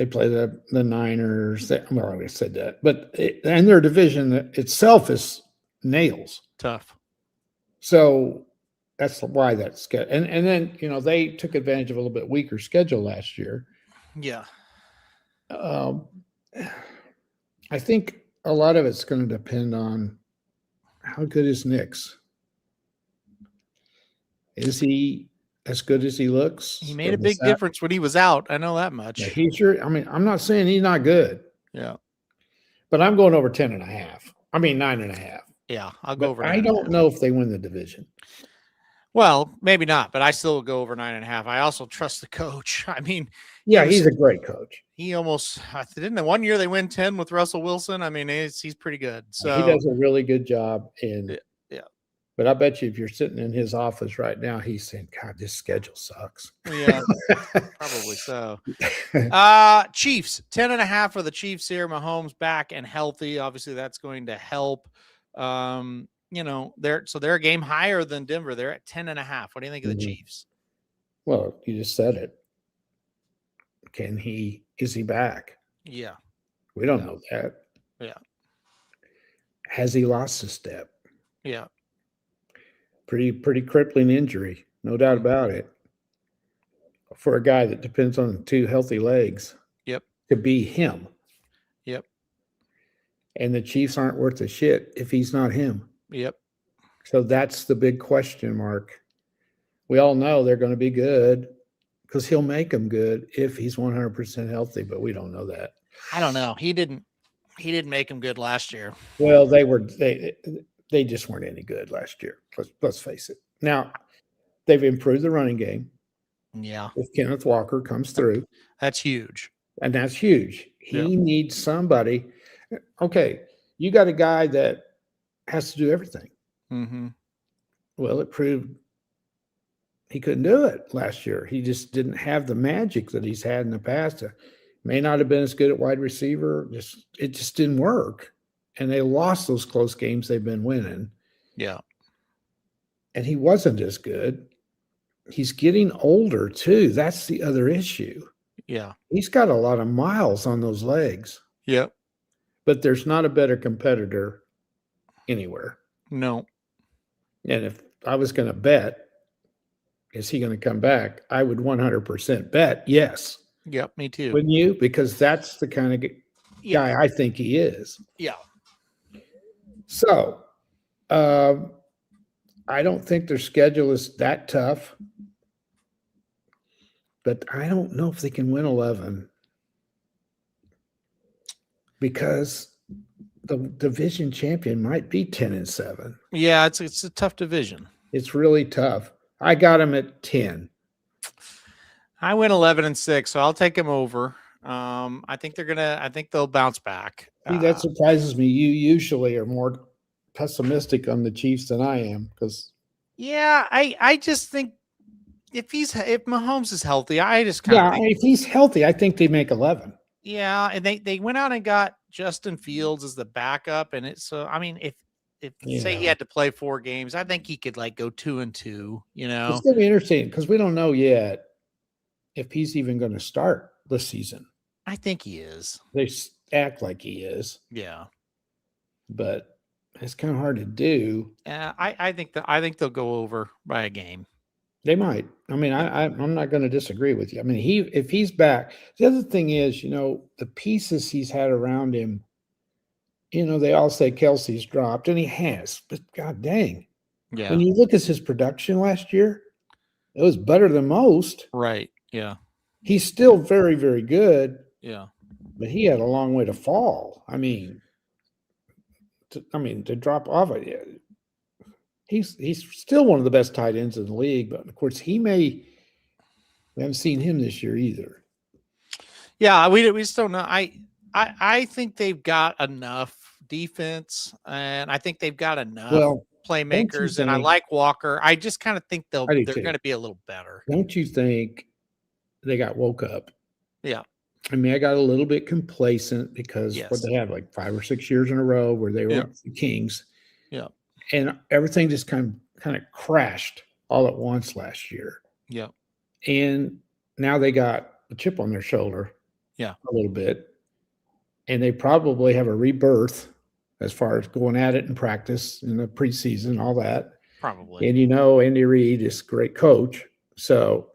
play the Niners. I already said that, and their division itself is nails. Tough. So that's why that's good. And then they took advantage of a little bit weaker schedule last year. Yeah. I think a lot of it's going to depend on how good is Nick's. Is he as good as he looks. He made a big difference when he was out. I know that much. Yeah, he sure. I mean, I'm not saying he's not good. Yeah. But I'm going over 10.5. I mean, 9.5. Yeah, I'll go over. I don't know if they win the division. Well, maybe not, but I still go over 9.5. I also trust the coach. I mean, yeah, he's a great coach. He almost didn't. The 1 year they win 10 with Russell Wilson. I mean, he's pretty good. So he does a really good job. And yeah. But I bet you if you're sitting in his office right now, he's saying, God, this schedule sucks. Yeah, probably so. Chiefs, 10.5 for the Chiefs here. Mahomes back and healthy. Obviously, that's going to help. They're a game higher than Denver. They're at 10.5. What do you think of the Chiefs? Well, you just said it. Is he back? Yeah. We don't know that. Yeah. Has he lost a step? Yeah. Pretty crippling injury, no doubt about it. For a guy that depends on 2 healthy legs. Yep. To be him. Yep. And the Chiefs aren't worth a shit if he's not him. Yep. So that's the big question mark. We all know they're going to be good because he'll make them good if he's 100% healthy, but we don't know that. I don't know. He didn't make them good last year. Well, they just weren't any good last year. Let's face it. Now, they've improved the running game. Yeah. If Kenneth Walker comes through. That's huge. And that's huge. He needs somebody. Okay, you got a guy that has to do everything. Mm-hmm. Well, it proved he couldn't do it last year. He just didn't have the magic that he's had in the past. May not have been as good at wide receiver. It just didn't work. And they lost those close games they've been winning. Yeah. And he wasn't as good. He's getting older, too. That's the other issue. Yeah. He's got a lot of miles on those legs. Yep. But there's not a better competitor anywhere. No. And if I was going to bet, is he going to come back? I would 100% bet yes. Yep, me too. Wouldn't you? Because that's the kind of guy I think he is. Yeah. So, I don't think their schedule is that tough. But I don't know if they can win 11 because the division champion might be 10-7. Yeah, it's a tough division. It's really tough. I got them at 10. I went 11-6, so I'll take them over. I think they'll bounce back. See, that surprises me. You usually are more pessimistic on the Chiefs than I am because. Yeah, I just think if Mahomes is healthy, I just kind of if he's healthy, I think they make 11. Yeah, and they went out and got Justin Fields as the backup, and if say he had to play 4 games, I think he could go 2-2. It's gonna be interesting because we don't know yet if he's even going to start this season. I think he is. They act like he is. Yeah, but it's kind of hard to do. I think they'll go over by a game. They might. I mean, I'm not going to disagree with you. I mean, if he's back, the other thing is, the pieces he's had around him. They all say Kelsey's dropped, and he has. But God dang, when you look at his production last year, it was better than most. Right. Yeah. He's still very, very good. Yeah. But he had a long way to fall. I mean, to drop off it. He's still one of the best tight ends in the league, but of course we haven't seen him this year either. Yeah, we just don't know. I think they've got enough defense, and I think they've got enough playmakers, and I like Walker. I just kind of think they're going to be a little better. Don't you think they got woke up? Yeah. I mean, I got a little bit complacent because what they had 5 or 6 years in a row where they were the Kings. Yeah. And everything just kind of crashed all at once last year. Yeah. And now they got a chip on their shoulder. Yeah. A little bit. And they probably have a rebirth as far as going at it in practice in the preseason, all that. Probably. And Andy Reid is a great coach. So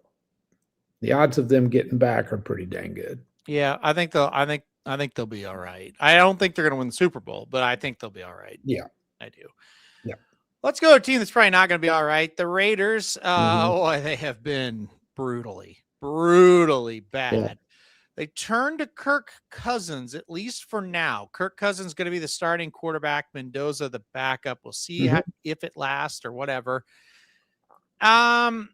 the odds of them getting back are pretty dang good. Yeah, I think they'll be all right. I don't think they're going to win the Super Bowl, but I think they'll be all right. Yeah. I do. Yeah. Let's go to a team that's probably not going to be all right. The Raiders. Boy, they have been brutally bad. Yeah. They turned to Kirk Cousins, at least for now. Kirk Cousins is going to be the starting quarterback. Mendoza, the backup. We'll see if it lasts or whatever. I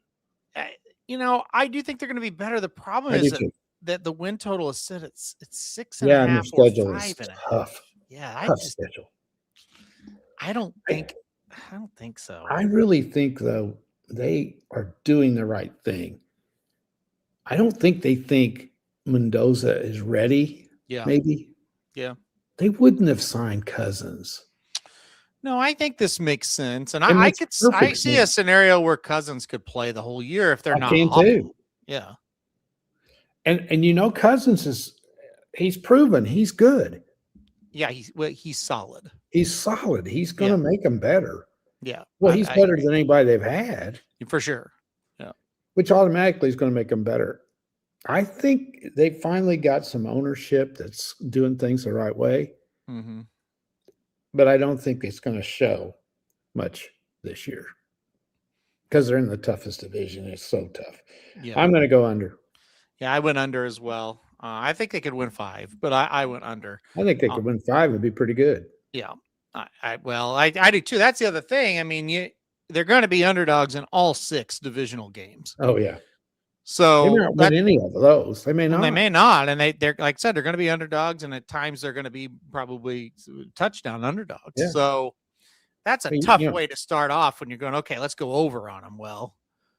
do think they're going to be better. The problem is that the win total is set it's 6.5 or 5.5. Tough. Yeah, Schedule. I don't think so. I really think though they are doing the right thing. I don't think they think Mendoza is ready. Yeah. Maybe. Yeah. They wouldn't have signed Cousins. No, I think this makes sense. And I see a scenario where Cousins could play the whole year if they're not awful. Too. Yeah. And Cousins he's proven he's good. Yeah, he's solid. He's solid. He's going to make them better. Yeah. Well, he's better than anybody they've had. For sure. Yeah. Which automatically is going to make them better. I think they finally got some ownership that's doing things the right way. Mm-hmm. But I don't think it's going to show much this year because they're in the toughest division. It's so tough. Yeah. I'm going to go under. Yeah, I went under as well. I think they could win 5, but I went under. I think they could win 5 and be pretty good. Yeah. I do too. That's the other thing. I mean, they're going to be underdogs in all 6 divisional games. Oh, yeah. So they may not win any of those. They may not. They may not. And they're like I said, they're going to be underdogs, and at times they're going to be probably touchdown underdogs. Yeah. So that's a tough way to start off when you're going, okay, let's go over on them. Well,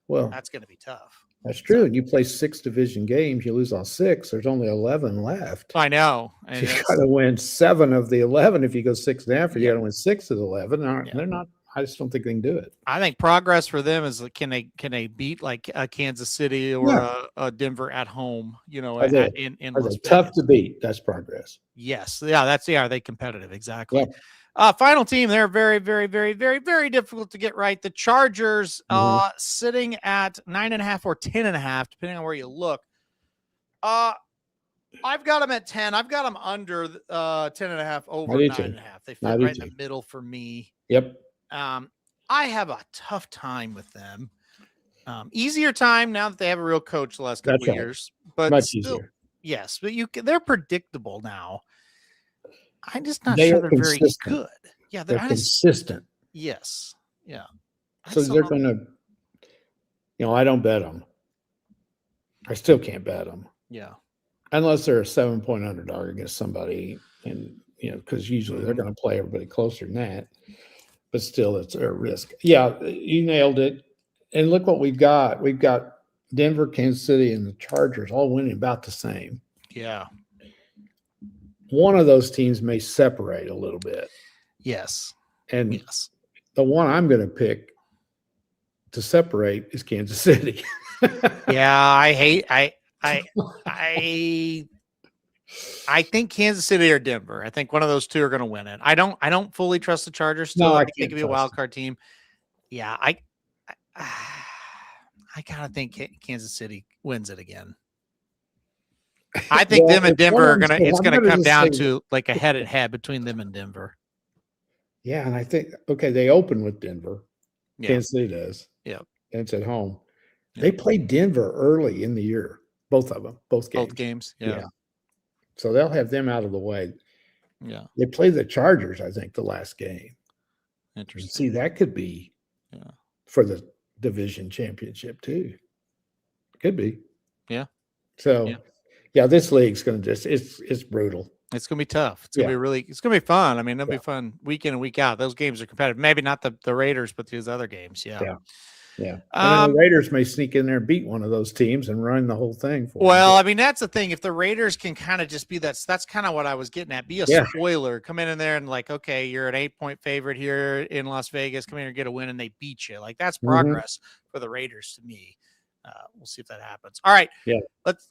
that's going to be tough. That's true. And you play 6 division games, you lose all 6. There's only 11 left. I know. And you got to win 7 of the 11. If you go 6.5, you got to win 6 of the 11. They're not. I just don't think they can do it. I think progress for them is can they beat like a Kansas City or a Denver at home? In Las Vegas. Tough to beat. That's progress. Yes. Yeah. Are they competitive? Exactly. Yeah. Final team. They're very, very, very, very, very difficult to get right. The Chargers sitting at 9.5 or 10.5, depending on where you look. I've got them at 10. I've got them under 10.5, over 9.5. They fit right in the middle for me. Yep. I have a tough time with them. Easier time now that they have a real coach the last couple of years, but much still, easier. Yes, but they're predictable now. I'm just not sure they're very good. Yeah, they're consistent. Yes. Yeah. So they're going to, I don't bet them. I still can't bet them. Yeah. Unless they're a 7-point underdog against somebody, and because usually they're going to play everybody closer than that. But still, it's a risk. Yeah, you nailed it. And look what we've got. We've got Denver, Kansas City, and the Chargers all winning about the same. Yeah. One of those teams may separate a little bit. Yes. And the one I'm going to pick to separate is Kansas City. Yeah, I think Kansas City or Denver. I think one of those two are going to win it. I don't fully trust the Chargers still. No, I think it could be a wild card team. Yeah, I kind of think Kansas City wins it again. I think them and Denver are it's going to come down to like a head-to-head between them and Denver. Yeah, and I think they open with Denver. Yeah. Kansas City does. Yeah. And it's at home. Yeah. They played Denver early in the year. Both of them. Both games. Yeah. So they'll have them out of the way. Yeah. They play the Chargers, I think, the last game. Interesting. See, that could be for the division championship too. Could be. Yeah. So this league's going to it's brutal. It's going to be tough. It's going to be it's going to be fun. I mean, it'll be fun week in and week out. Those games are competitive. Maybe not the Raiders, but these other games. Yeah. And then the Raiders may sneak in there and beat one of those teams and run the whole thing for them. I mean, that's the thing. If the Raiders can kind of just be that's kind of what I was getting at. Be a spoiler. Come in there and like, okay, you're an 8-point favorite here in Las Vegas. Come in here and get a win, and they beat you. Like that's progress for the Raiders to me. We'll see if that happens. All right. Yeah.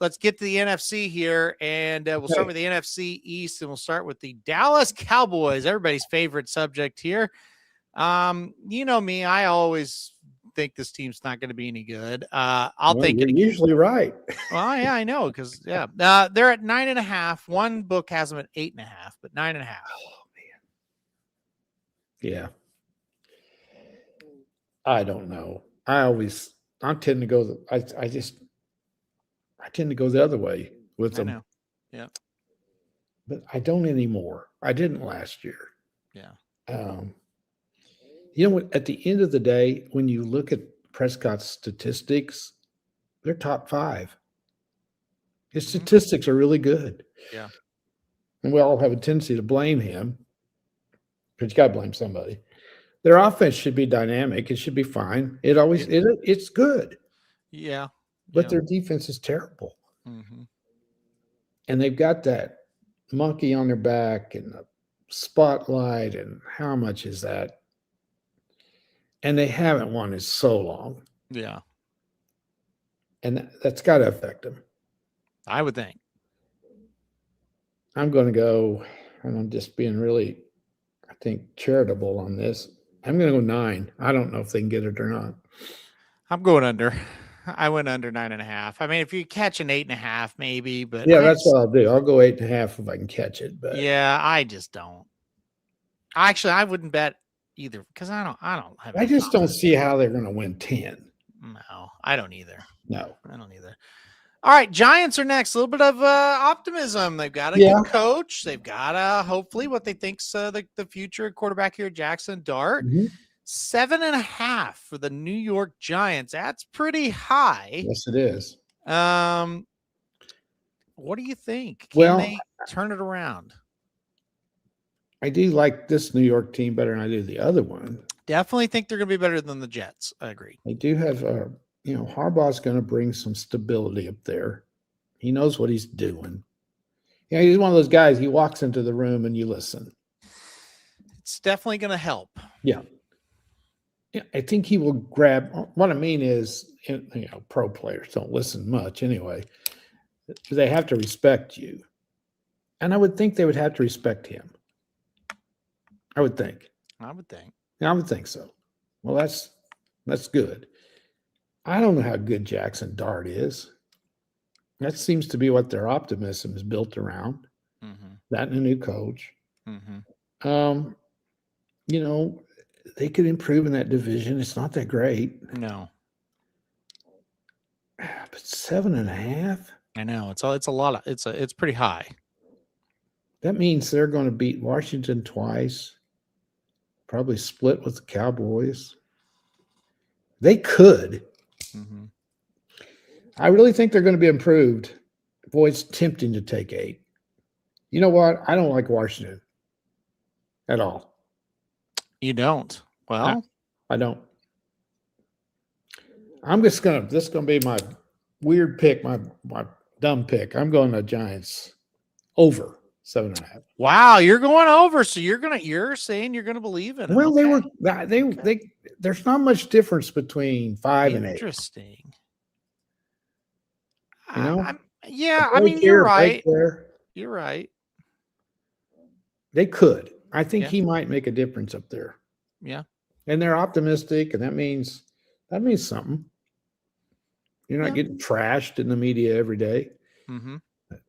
Let's get to the NFC here, and we'll start with the NFC East, and we'll start with the Dallas Cowboys, everybody's favorite subject here. You know me, I always think this team's not going to be any good. I'll take it. You're usually right. Well, yeah, I know because they're at 9.5. One book has them at 8.5, but 9.5. Oh man. Yeah. I don't know. I tend to go. I tend to go the other way with I them, know. Yeah. but I don't anymore. I didn't last year. Yeah. Um, you know what? At the end of the day, when you look at Prescott's statistics, they're top 5. His statistics are really good. Yeah. And we all have a tendency to blame him, but you got to blame somebody. Their offense should be dynamic. It should be fine. It's good, Yeah. but their defense is terrible. Mm-hmm. And they've got that monkey on their back and the spotlight. And how much is that? And they haven't won in so long. Yeah. And that's got to affect them. I would think. I'm going to go, and I'm just being really, I think, charitable on this. I'm going to go 9. I don't know if they can get it or not. I'm going under. I went under 9.5. I mean, if you catch an 8.5, maybe, but yeah, that's what I'll do. I'll go 8.5 if I can catch it. But yeah, I just don't. Actually, I wouldn't bet either because I don't have. I just don't see how they're going to win 10. No, I don't either. No, I don't either. All right, Giants are next. A little bit of optimism. They've got a good coach. They've got hopefully what they think's the future quarterback here, Jackson Dart. 7.5 for the New York Giants. That's pretty high. Yes, it is. What do you think? Can they turn it around? I do like this New York team better than I do the other one. Definitely think they're going to be better than the Jets. I agree. They do have, Harbaugh's going to bring some stability up there. He knows what he's doing. Yeah, he's one of those guys. He walks into the room and you listen. It's definitely going to help. Yeah. I think he will grab. What I mean is, pro players don't listen much anyway. They have to respect you. And I would think they would have to respect him. I would think. I would think. I would think so. Well, that's good. I don't know how good Jackson Dart is. That seems to be what their optimism is built around. That and a new coach. They could improve in that division. It's not that great. No. But 7.5? I know. It's a lot. It's pretty high. That means they're going to beat Washington twice. Probably split with the Cowboys. They could. I really think they're going to be improved. Boy, it's tempting to take 8. You know what? I don't like Washington at all. You don't? Well, I don't. This is going to be my weird pick, my dumb pick. I'm going to Giants over 7.5. Wow, you're going over. So you're saying you're going to believe in it. Well, there's not much difference between 5 and 8. Interesting. Yeah, I mean, you're right. You're right. They could. I think he might make a difference up there. Yeah. And they're optimistic, and that means something. You're not getting trashed in the media every day. Oh,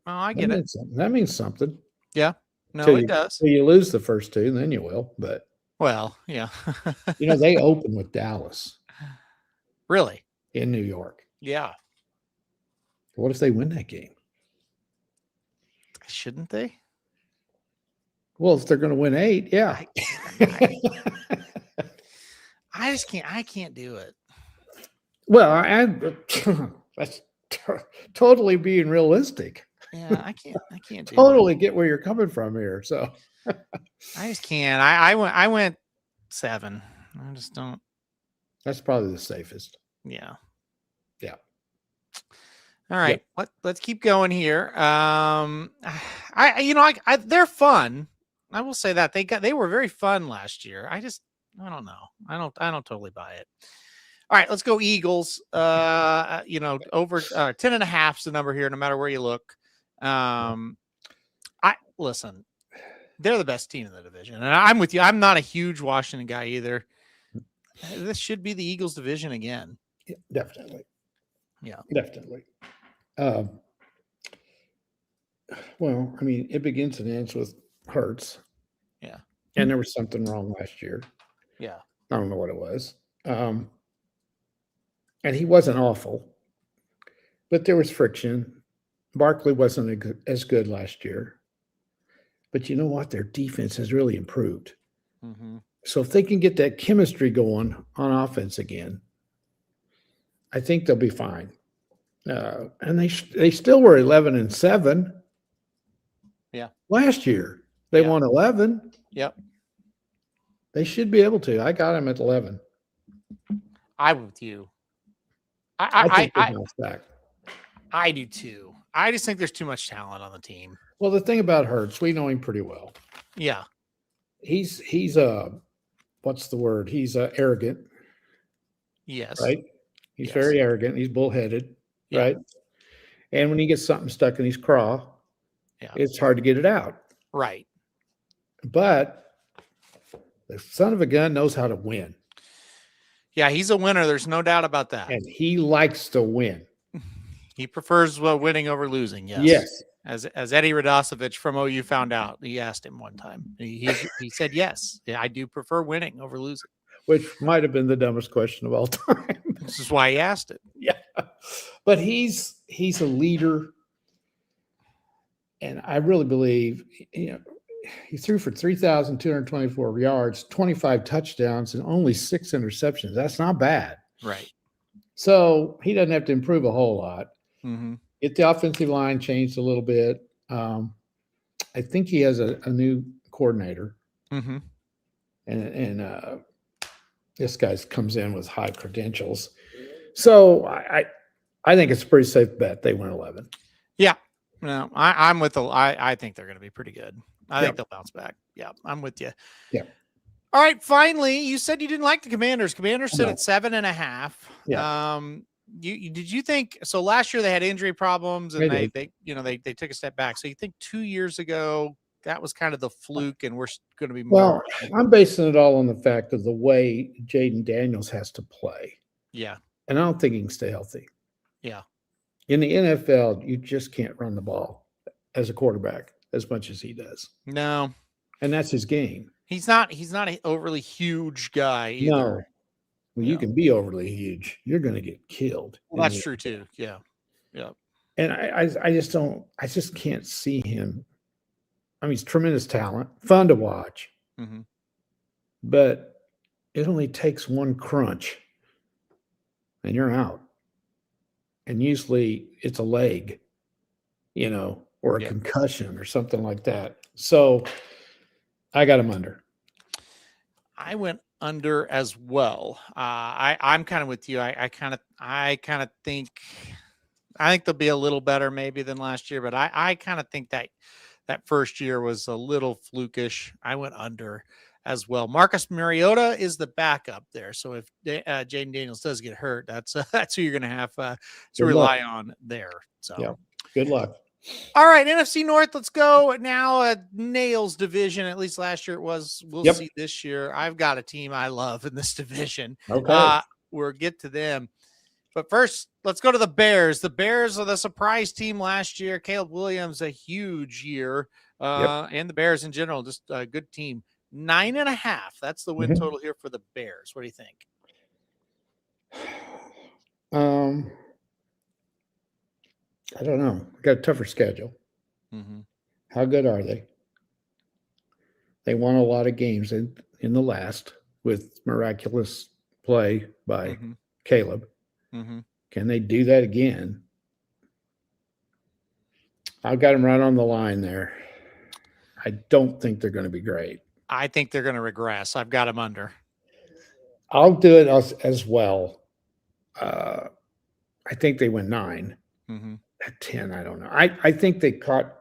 I get it. That means something. Yeah. No, it does. So you lose the first 2, then you will. But yeah. They open with Dallas. Really? In New York. Yeah. What if they win that game? Shouldn't they? Well, if they're going to win 8, yeah. I just can't. I can't do it. Well, that's totally being realistic. Yeah, I can't do totally get where you're coming from here. So I just can't. I went 7. I just don't. That's probably the safest. Yeah. Yeah. All right. Let's keep going here. They're fun. I will say that they were very fun last year. I don't know. I don't totally buy it. All right, let's go Eagles. Over 10.5 is the number here, no matter where you look. Listen, they're the best team in the division. And I'm with you. I'm not a huge Washington guy either. This should be the Eagles division again. Yeah, definitely. Yeah. Definitely. Well, I mean, it begins and ends with Hurts. Yeah. And there was something wrong last year. Yeah. I don't know what it was. and he wasn't awful, but there was friction. Barkley wasn't as good last year. But you know what? Their defense has really improved. Mm-hmm. So if they can get that chemistry going on offense again, I think they'll be fine. And they still were 11-7. Yeah. Last year they Yeah. won 11. Yep. They should be able to. I got them at 11. I'm with you. I think they bounce back. I do too. I just think there's too much talent on the team. Well, the thing about Hurts, we know him pretty well. Yeah. He's what's the word? He's arrogant. Yes. Right? He's Yes. very arrogant. He's bullheaded. Yeah. Right? And when he gets something stuck in his craw, it's hard to get it out. Right. But the son of a gun knows how to win. Yeah, he's a winner. There's no doubt about that. And he likes to win. He prefers winning over losing. Yes. Yes. As Eddie Radosevich from OU found out, he asked him one time. He said, yes, yeah, I do prefer winning over losing. Which might have been the dumbest question of all time. This is why he asked it. Yeah. But he's a leader. And I really believe, he threw for 3,224 yards, 25 touchdowns, and only 6 interceptions. That's not bad. Right. So he doesn't have to improve a whole lot. Mm-hmm. Get the offensive line changed a little bit. I think he has a new coordinator. Mm-hmm. And this guy comes in with high credentials. So I think it's a pretty safe bet they win 11. Yeah. No, I'm with I think they're going to be pretty good. I think they'll bounce back. Yeah, I'm with you. Yeah. All right. Finally, you said you didn't like the Commanders. Commanders sit at 7.5. Yeah. Did you think so? Last year they had injury problems and They they took a step back. So you think 2 years ago that was kind of the fluke, and we're going to be Well, more. I'm basing it all on the fact of the way Jaden Daniels has to play. Yeah. And I don't think he can stay healthy. Yeah. In the NFL, you just can't run the ball as a quarterback as much as he does. No. And that's his game. He's not an overly huge guy either. No. Well, you can be overly huge. You're going to get killed. Well, that's true too. Yeah. Yeah. And I just can't see him. I mean, he's tremendous talent, fun to watch. Mm-hmm. But it only takes one crunch and you're out. And usually it's a leg, or a concussion or something like that. So I got him under. I went under as well. I'm kind of with you. I kind of think they'll be a little better maybe than last year, but I kind of think that first year was a little flukish. I went under as well. Marcus Mariota is the backup there. So if Jaden Daniels does get hurt, that's who you're going to have to rely on there. So yeah, good luck. All right, NFC North, let's go. Now Nails division, at least last year it was. We'll see this year. I've got a team I love in this division. Okay. We'll get to them. But first, let's go to the Bears. The Bears are the surprise team last year. Caleb Williams, a huge year. And the Bears in general, just a good team. 9.5. That's the win total here for the Bears. What do you think? I don't know. Got a tougher schedule. Mm-hmm. How good are they? They won a lot of games in the last with miraculous play by Caleb. Mm-hmm. Can they do that again? I've got them right on the line there. I don't think they're going to be great. I think they're going to regress. I've got them under. I'll do it as well. I think they win 9. Mm-hmm. At 10, I don't know. I think they caught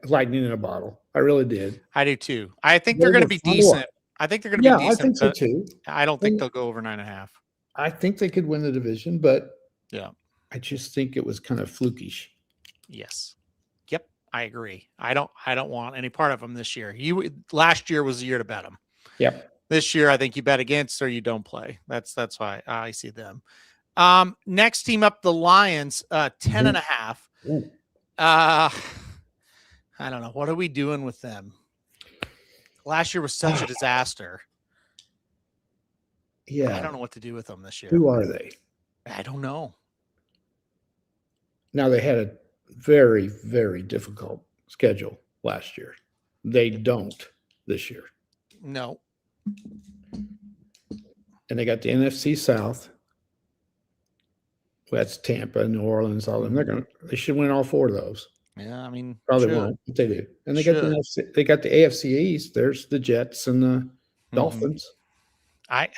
lightning in a bottle. I really did. I do too. I think they're going to be decent. I think they're going to be decent. I think so too. I don't think they'll go over 9.5. I think they could win the division, but yeah, I just think it was kind of flukish. Yes. Yep. I agree. I don't want any part of them this year. Last year was the year to bet them. Yep. This year, I think you bet against or you don't play. That's why I see them. Next team up, the Lions, 10.5. I don't know. What are we doing with them? Last year was such a disaster. Yeah. I don't know what to do with them this year. Who are they? I don't know. Now, they had a very, very difficult schedule last year. They don't this year. No. And they got the NFC South. That's Tampa, New Orleans, all of them. They should win all 4 of those. Yeah, I mean, Probably won't, but they do. And they got the NFC, they got the AFC East. There's the Jets and the Dolphins. I've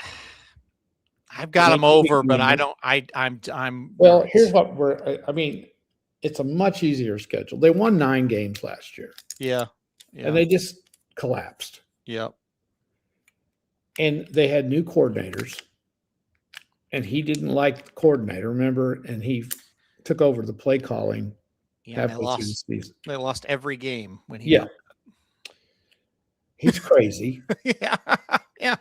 got them over, but I don't. I'm. Well, nervous. here's what I mean, it's a much easier schedule. They won 9 games last year. Yeah. And they just collapsed. Yep. And they had new coordinators. And he didn't like the coordinator, remember? And he took over the play calling. Yeah, they lost every game when he. Yeah. He's crazy. Yeah. Yeah.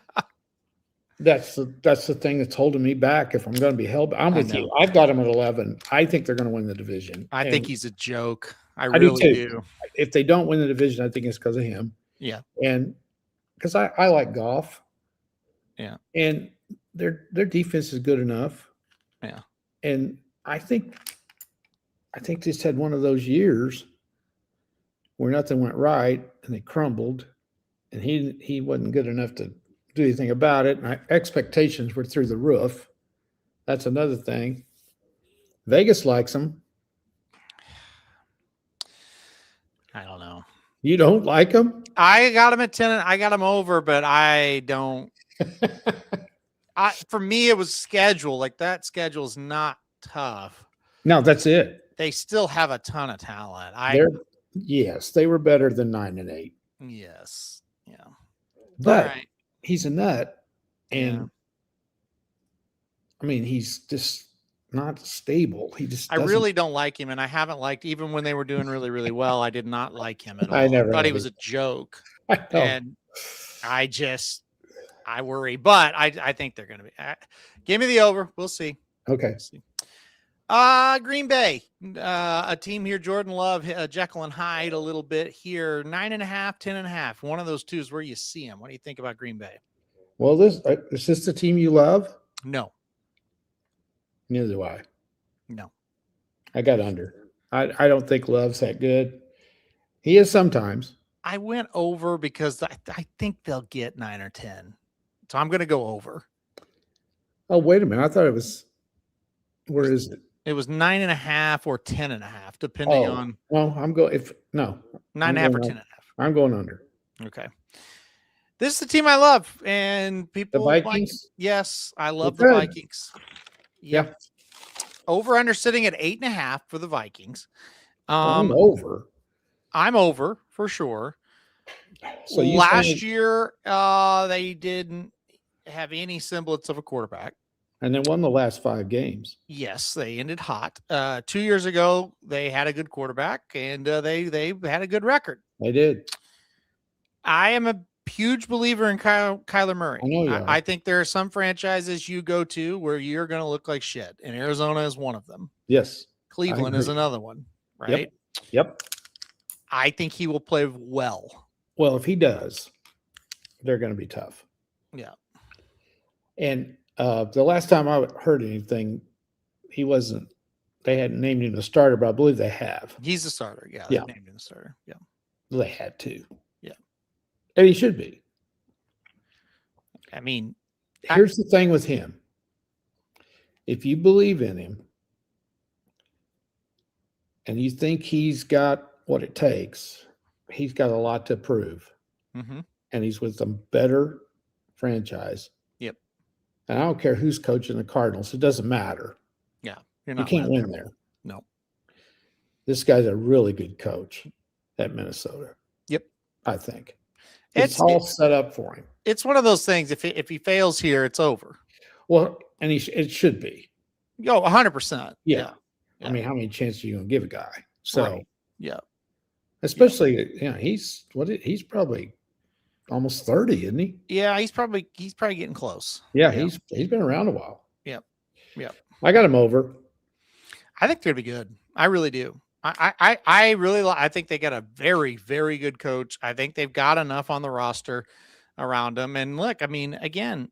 That's the thing that's holding me back. If I'm going to be held, I'm with you. I've got him at 11. I think they're going to win the division. I think he's a joke. I really do. If they don't win the division, I think it's because of him. Yeah. And because I like golf. Yeah. And their defense is good enough. Yeah. And I think just had one of those years where nothing went right and they crumbled, and he wasn't good enough to do anything about it. And expectations were through the roof. That's another thing. Vegas likes him. I don't know. You don't like him? I got him at 10. I got him over, but I don't. For me, it was schedule. Like, that schedule is not tough. No, that's it. They still have a ton of talent. Yes, they were better than 9 and 8. Yes. Yeah. But he's a nut. And I mean, he's just not stable. I really don't like him, and I haven't liked, even when they were doing really, really well, I did not like him at all. I thought he was a joke. And I worry, but I think they're going to be. Give me the over. We'll see. Okay. We'll see. Green Bay, a team here. Jordan Love, Jekyll and Hyde a little bit here. 9.5, 10.5. One of those two is where you see him. What do you think about Green Bay? Well, is this the team you love? No. Neither do I. No. I got under. I don't think Love's that good. He is sometimes. I went over because I think they'll get 9 or 10. So I'm going to go over. Oh, wait a minute. I thought it was. Where is it? It was 9.5 or 10.5, depending on. Well, I'm going. 9.5 or 10.5. I'm going under. Okay. This is the team I love, and people. The Vikings. Yes, I love the Vikings. Yep. Yeah. Over under sitting at 8.5 for the Vikings. I'm over. I'm over for sure. So last year, they didn't have any semblance of a quarterback. And they won the last 5 games. Yes, they ended hot. 2 years ago, they had a good quarterback, and they had a good record. They did. I am a huge believer in Kyler Murray. I know you are. I think there are some franchises you go to where you're going to look like shit, and Arizona is one of them. Yes. Cleveland is another one, right? Yep. I think he will play well. Well, if he does, they're going to be tough. Yeah. And the last time I heard anything, they hadn't named him the starter, but I believe they have. He's the starter. Yeah. Yeah. They named him the starter. Yeah. They had to. Yeah. And he should be. I mean, here's the thing with him. If you believe in him and you think he's got what it takes, he's got a lot to prove. Mm-hmm. And he's with a better franchise. Yep. And I don't care who's coaching the Cardinals. It doesn't matter. Yeah. You can't win there. No. This guy's a really good coach at Minnesota. Yep. I think. It's all set up for him. It's one of those things. If he fails here, it's over. Well, and it should be. 100%. Yeah. I mean, how many chances are you going to give a guy? So, right. Yeah. Especially, he's probably almost 30, isn't he? Yeah, he's probably getting close. Yeah, he's been around a while. Yep. Yep. I got him over. I think they're gonna be good. I really do. I think they got a very, very good coach. I think they've got enough on the roster around them. And look, I mean, again,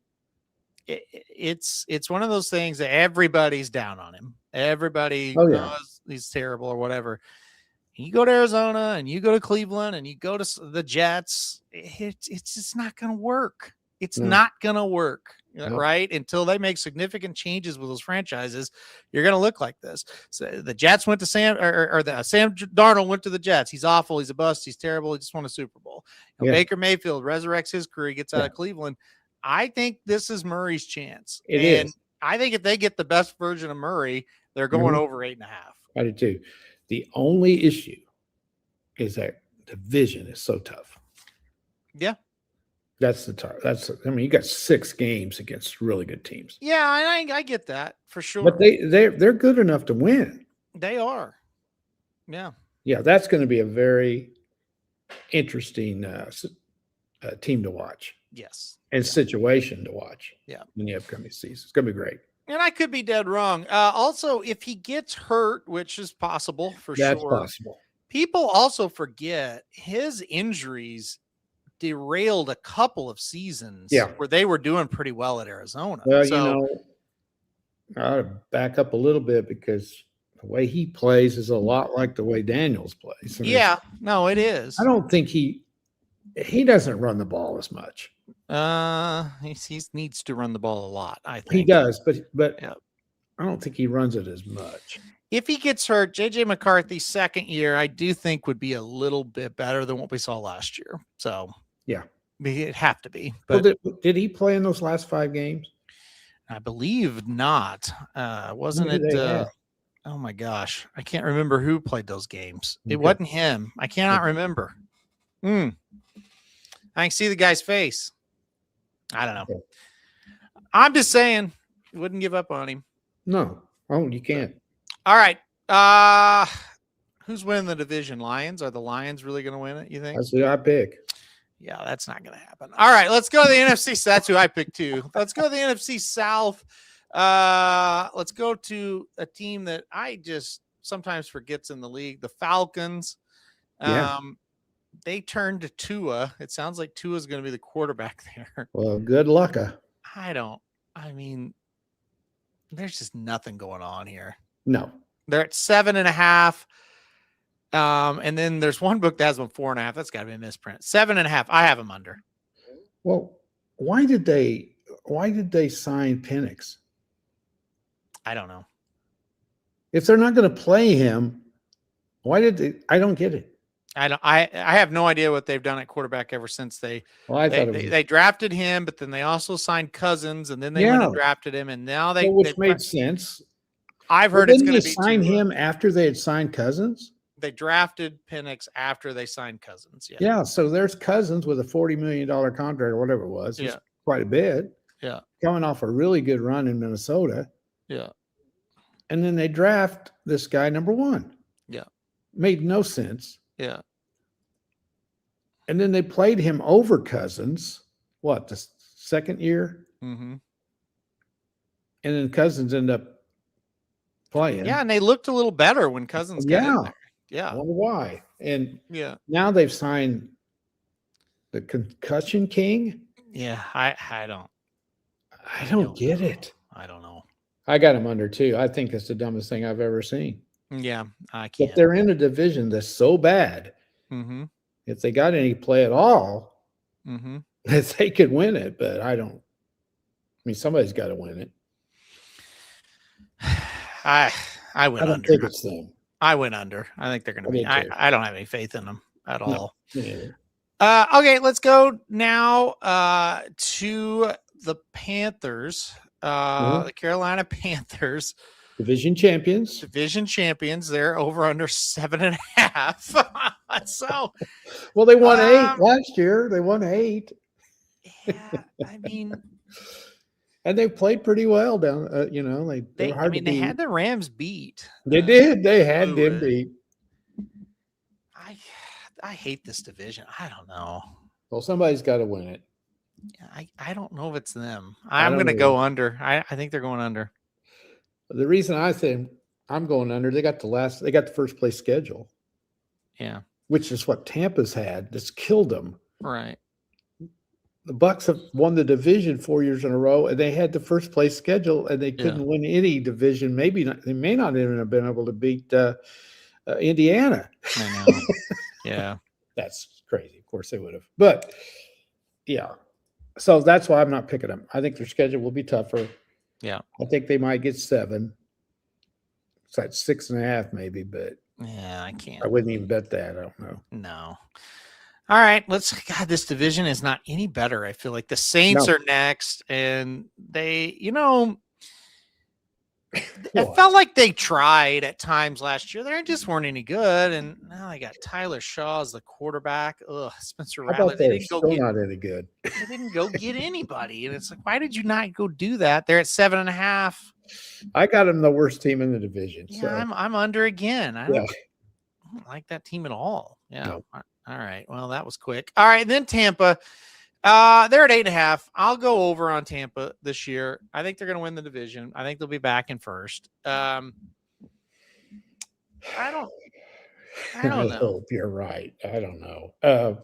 it's one of those things that everybody's down on him. Everybody, Oh, yeah. he's terrible or whatever. You go to Arizona and you go to Cleveland and you go to the Jets. It's just not going to work. It's No. not going to work, No. right? Until they make significant changes with those franchises, you're going to look like this. So the Jets went to Sam Darnold went to the Jets. He's awful. He's a bust. He's terrible. He just won a Super Bowl. Yeah. Baker Mayfield resurrects his career, gets out of Cleveland. I think this is Murray's chance. It is. I think if they get the best version of Murray, they're going over 8.5. I do too. The only issue is that division is so tough. Yeah. That's I mean, you got 6 games against really good teams. Yeah, I get that for sure. But they're good enough to win. They are. Yeah. Yeah, that's going to be a very interesting team to watch. Yes. And situation to watch. Yeah. In the upcoming season. It's going to be great. And I could be dead wrong. Also, if he gets hurt, which is possible for sure. That's possible. People also forget his injuries derailed a couple of seasons where they were doing pretty well at Arizona. Well, I ought to back up a little bit because the way he plays is a lot like the way Daniels plays. I mean, no, it is. I don't think he doesn't run the ball as much. He needs to run the ball a lot, I think. He does, but I don't think he runs it as much. If he gets hurt, JJ McCarthy's second year, I do think would be a little bit better than what we saw last year. So yeah, it'd have to be. But did he play in those last 5 games? I believe not. Wasn't it? Oh my gosh, I can't remember who played those games. It wasn't him. I cannot remember. I can see the guy's face. I don't know. Okay. I'm just saying, wouldn't give up on him. No. Oh, you can't. All right. Who's winning the division? Lions? Are the Lions really going to win it, you think? That's who I pick. Yeah, that's not going to happen. All right, let's go to the NFC. So that's who I picked too. Let's go to the NFC South. Let's go to a team that I just sometimes forgets in the league, the Falcons. They turned to Tua. It sounds like Tua is going to be the quarterback there. Well, good luck. I mean, there's just nothing going on here. No. They're at 7.5. And then there's one book that has them 4.5. That's got to be a misprint. 7.5. I have them under. Well, why did they sign Penix? I don't know. If they're not going to play him, why did they? I don't get it. I have no idea what they've done at quarterback ever since they drafted him, but then they also signed Cousins, and then they went and drafted him, and now which made sense. I've heard it's going to be sign him after they had signed Cousins. They drafted Penix after they signed Cousins. Yeah. So there's Cousins with a $40 million contract or whatever it was. It's quite a bit. Yeah. Coming off a really good run in Minnesota. Yeah. And then they draft this guy number 1. Yeah. Made no sense. Yeah. And then they played him over Cousins. What, the second year? Mm-hmm. And then Cousins ended up playing. Yeah, and they looked a little better when Cousins got in there. Yeah. I wonder why. And now they've signed the concussion king. Yeah, I don't get it. I don't know. I got him under 2. I think it's the dumbest thing I've ever seen. Yeah, I can't. But they're in a division that's so bad. Mm-hmm. If they got any play at all, that they could win it. But I don't. I mean, somebody's got to win it. I went under. I don't think it's them. I went under. I think they're going to be. I don't have any faith in them at all. No. Okay, let's go now to the Panthers, the Carolina Panthers. Division champions. They're over under 7.5. So, well, they won 8 last year. They won 8. Yeah, I mean, and they played pretty well down. They had the Rams beat. They did. They had them beat. I hate this division. I don't know. Well, somebody's got to win it. I don't know if it's them. I'm going to go under. I think they're going under. The reason I say I'm going under, they got the first place schedule. Yeah. Which is what Tampa's had. That's killed them. Right. the Bucks have won the division 4 years in a row, and they had the first place schedule, and they couldn't win any division. Maybe not, they may not even have been able to beat Indiana. I know. Yeah. That's crazy. Of course they would have. But, yeah. So that's why I'm not picking them. I think their schedule will be tougher. Yeah. I think they might get 7. It's like 6.5 maybe, but yeah, I can't. I wouldn't even bet that. I don't know. No. All right, God, this division is not any better. I feel like the Saints are next, and they, it felt like they tried at times last year. They just weren't any good, and now they got Tyler Shaw as the quarterback. Ugh, Spencer Rattler. They didn't not any good. They didn't go get anybody, and it's like, why did you not go do that? They're at 7.5. I got them the worst team in the division. Yeah, so. I'm under again. I don't like that team at all. Yeah. No. All right. Well, that was quick. All right, and then Tampa. They're at 8.5. I'll go over on Tampa this year. I think they're going to win the division. I think they'll be back in first. I don't know. Hope you're right. I don't know. God,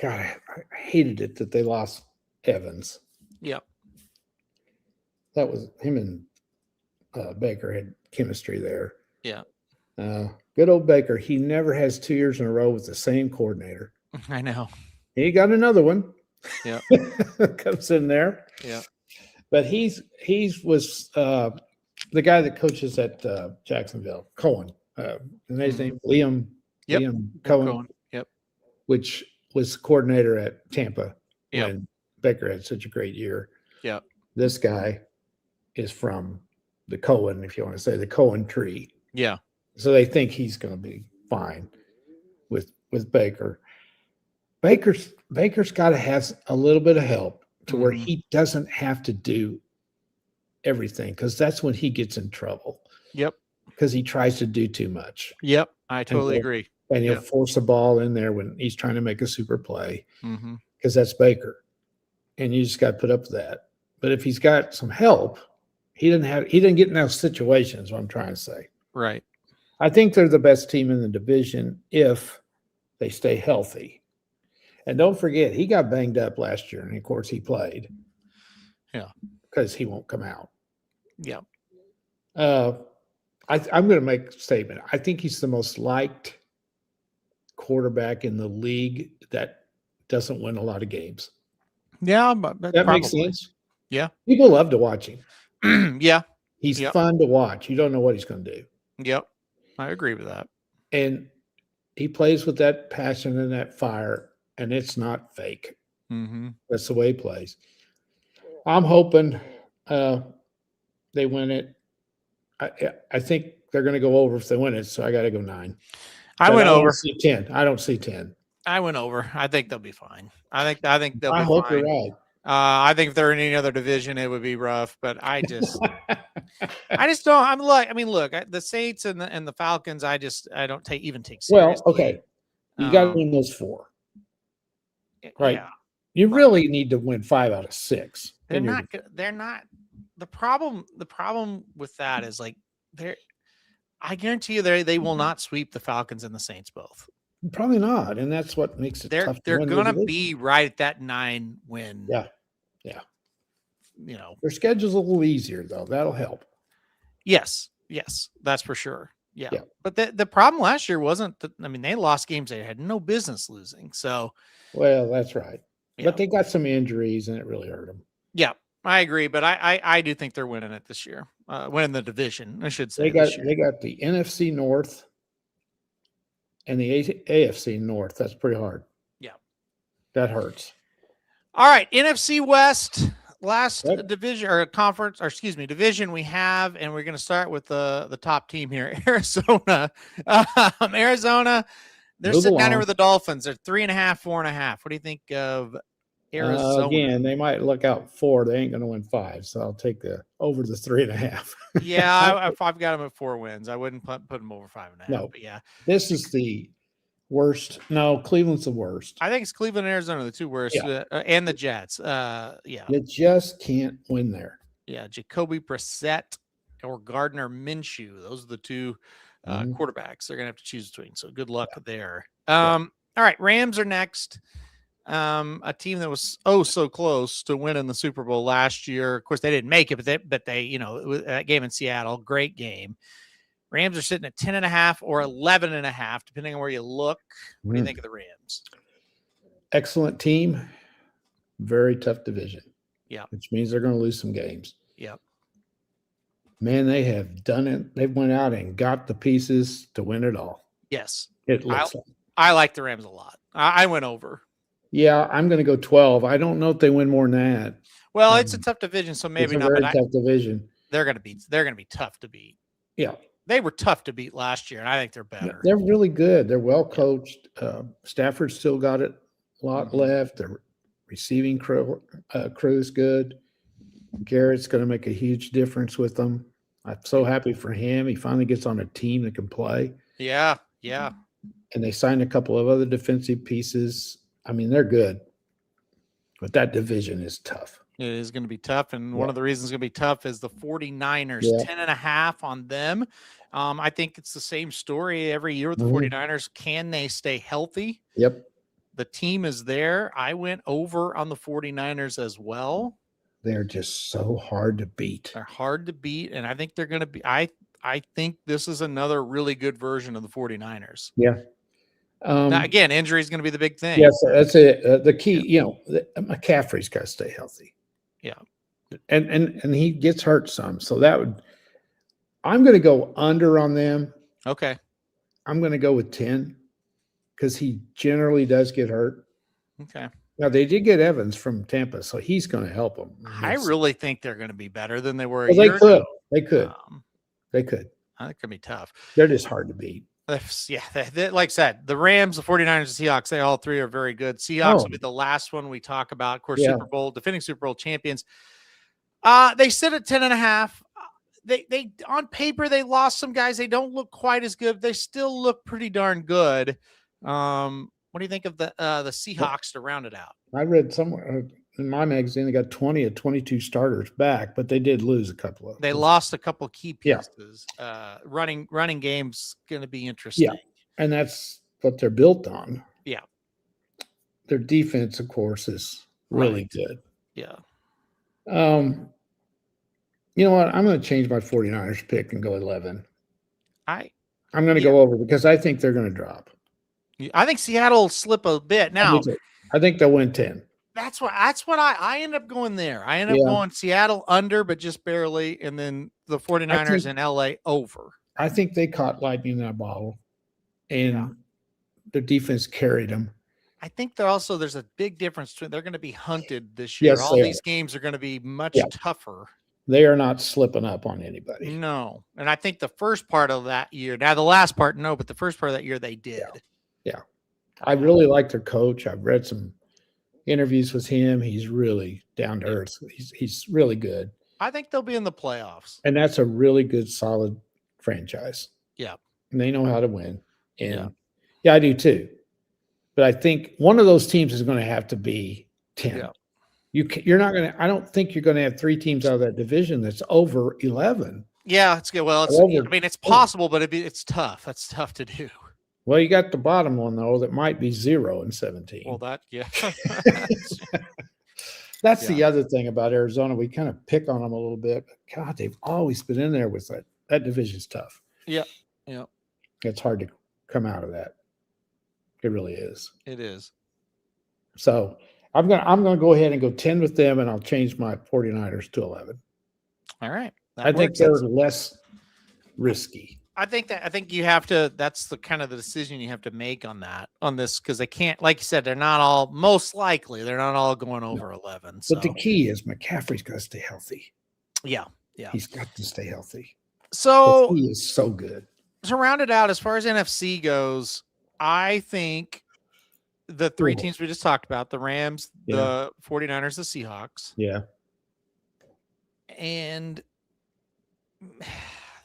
I hated it that they lost Evans. Yep. That was him and Baker had chemistry there. Yeah. Good old Baker. He never has 2 years in a row with the same coordinator. I know. He got another one. Yeah. Comes in there. Yeah. But he was the guy that coaches at Jacksonville, Cohen. And his name Liam. Yep. Liam Cohen. Yep. Which was coordinator at Tampa yep. when Baker had such a great year. Yeah. This guy is from the Cohen, if you want to say the Cohen tree. Yeah. So they think he's going to be fine with Baker. Baker's got to have a little bit of help to where he doesn't have to do everything, because that's when he gets in trouble. Yep. Because he tries to do too much. Yep. I totally agree. And he'll force a ball in there when he's trying to make a super play, because that's Baker. And you just got to put up with that. But if he's got some help, he didn't get in those situations, what I'm trying to say. Right. I think they're the best team in the division if they stay healthy. And don't forget, he got banged up last year, and of course he played. Yeah. Because he won't come out. Yeah. I'm going to make a statement. I think he's the most liked quarterback in the league that doesn't win a lot of games. Yeah, but that makes sense. Yeah. People love to watch him. Yeah. He's fun to watch. You don't know what he's going to do. Yep. I agree with that. And he plays with that passion and that fire, and it's not fake. That's the way he plays. I'm hoping they win it. I think they're going to go over if they win it, so I got to go 9. I went over. See 10. I don't see 10. I went over. I think they'll be fine. I think they'll be fine. I hope you're right. I think if they're in any other division, it would be rough. But I just don't. Look, the Saints and the Falcons. I don't take seriously. Well, okay, you got to win those 4, right? Yeah. You really need to win 5 out of 6. They're not. They're not. The problem with that is I guarantee you they will not sweep the Falcons and the Saints both. Probably not, and that's what makes it tough. They're going to be right at that 9 win. Yeah. Their schedule's a little easier though. That'll help. Yes, that's for sure. Yeah. But the problem last year wasn't that. I mean, they lost games they had no business losing. So, well, that's right. Yeah. But they got some injuries, and it really hurt them. Yeah, I agree. But I do think they're winning it this year. Winning the division, I should say. They got the NFC North and the AFC North. That's pretty hard. Yeah, that hurts. All right, NFC West, last division or conference, or excuse me, division we have, and we're going to start with the top team here, Arizona. Arizona, they're sitting down here with the Dolphins. They're 3.5, 4.5. What do you think of Arizona? Again, they might look out 4. They ain't going to win 5, so I'll take the over the 3.5. Yeah, I've got them at 4 wins. I wouldn't put them over 5.5. No, but yeah, this is the worst. No, Cleveland's the worst. I think it's Cleveland and Arizona, the 2 worst, and the Jets. You just can't win there. Yeah, Jacoby Brissett or Gardner Minshew. Those are the 2 quarterbacks they're going to have to choose between. So good luck there. All right, Rams are next. a team that was so close to winning the Super Bowl last year. Of course, they didn't make it, but they it was that game in Seattle, great game. Rams are sitting at 10.5 or 11.5, depending on where you look. What do you think of the Rams? Excellent team. Very tough division. Yeah. Which means they're going to lose some games. Yep. Man, they have done it. They went out and got the pieces to win it all. Yes. It looks like. I like the Rams a lot. I went over. Yeah, I'm going to go 12. I don't know if they win more than that. Well, it's a tough division, so maybe not. Very tough division. They're going to be tough to beat. Yeah. They were tough to beat last year, and I think they're better. They're really good. They're well coached. Stafford's still got it a lot left. Their receiving crew is good. Garrett's going to make a huge difference with them. I'm so happy for him. He finally gets on a team that can play. Yeah. And they signed a couple of other defensive pieces. I mean, they're good. But that division is tough. It is going to be tough. And one of the reasons it's going to be tough is the 49ers, 10.5 on them. I think it's the same story every year with the 49ers. Can they stay healthy? Yep. The team is there. I went over on the 49ers as well. They're just so hard to beat. They're hard to beat. And I think they're going to be, I think this is another really good version of the 49ers. Yeah. Now, again, injury is going to be the big thing. Yes, that's it. The key, McCaffrey's got to stay healthy. Yeah. And he gets hurt some. So I'm going to go under on them. Okay. I'm going to go with 10 because he generally does get hurt. Okay. Now, they did get Evans from Tampa, so he's going to help them. I really think they're going to be better than they were. They could. They could. I think it could be tough. They're just hard to beat. Yeah, like I said, the Rams, the 49ers, the Seahawks, they all three are very good. Seahawks will be the last one we talk about. Of course, defending Super Bowl champions. They sit at 10.5. They on paper, they lost some guys. They don't look quite as good. They still look pretty darn good. What do you think of the Seahawks to round it out? I read somewhere in my magazine they got 20 of 22 starters back, but they did lose a couple of them. They lost a couple key pieces. Yeah. Running game's going to be interesting. Yeah, and that's what they're built on. Yeah. Their defense, of course, is really good. Yeah. You know what? I'm going to change my 49ers pick and go 11. I'm going to go over because I think they're going to drop. I think Seattle will slip a bit. Now, I think they'll win 10. That's what I end up going there. I end up going Seattle under, but just barely, and then the 49ers in LA over. I think they caught lightning in a bottle, and their defense carried them. I think there's a big difference between they're going to be hunted this year. Yes, all these games are going to be much tougher. They are not slipping up on anybody. No. And I think the first part of that year, now the last part, no, but the first part of that year they did. Yeah. I really like their coach. I've read some interviews with him. He's really down to earth. He's really good. I think they'll be in the playoffs. And that's a really good, solid franchise. Yeah. And they know how to win. And I do too. But I think one of those teams is going to have to be 10. Yeah. You're not going to, I don't think you're going to have three teams out of that division that's over 11. Yeah, it's good. Well, it's possible, but it's tough. That's tough to do. Well, you got the bottom one, though, that might be 0-17. Well, That's the other thing about Arizona. We kind of pick on them a little bit. But God, they've always been in there with that. That division's tough. Yeah. Yeah. It's hard to come out of that. It really is. It is. So I'm gonna go ahead and go 10 with them, and I'll change my 49ers to 11. All right. I think they're less risky. I think you have to, that's the kind of the decision you have to make on this, because they can't, like you said, they're not all going over 11. So. But the key is McCaffrey's got to stay healthy. Yeah. Yeah. He's got to stay healthy. So he is so good. To round it out, as far as NFC goes, I think the three teams we just talked about, the Rams, the 49ers, the Seahawks. Yeah. And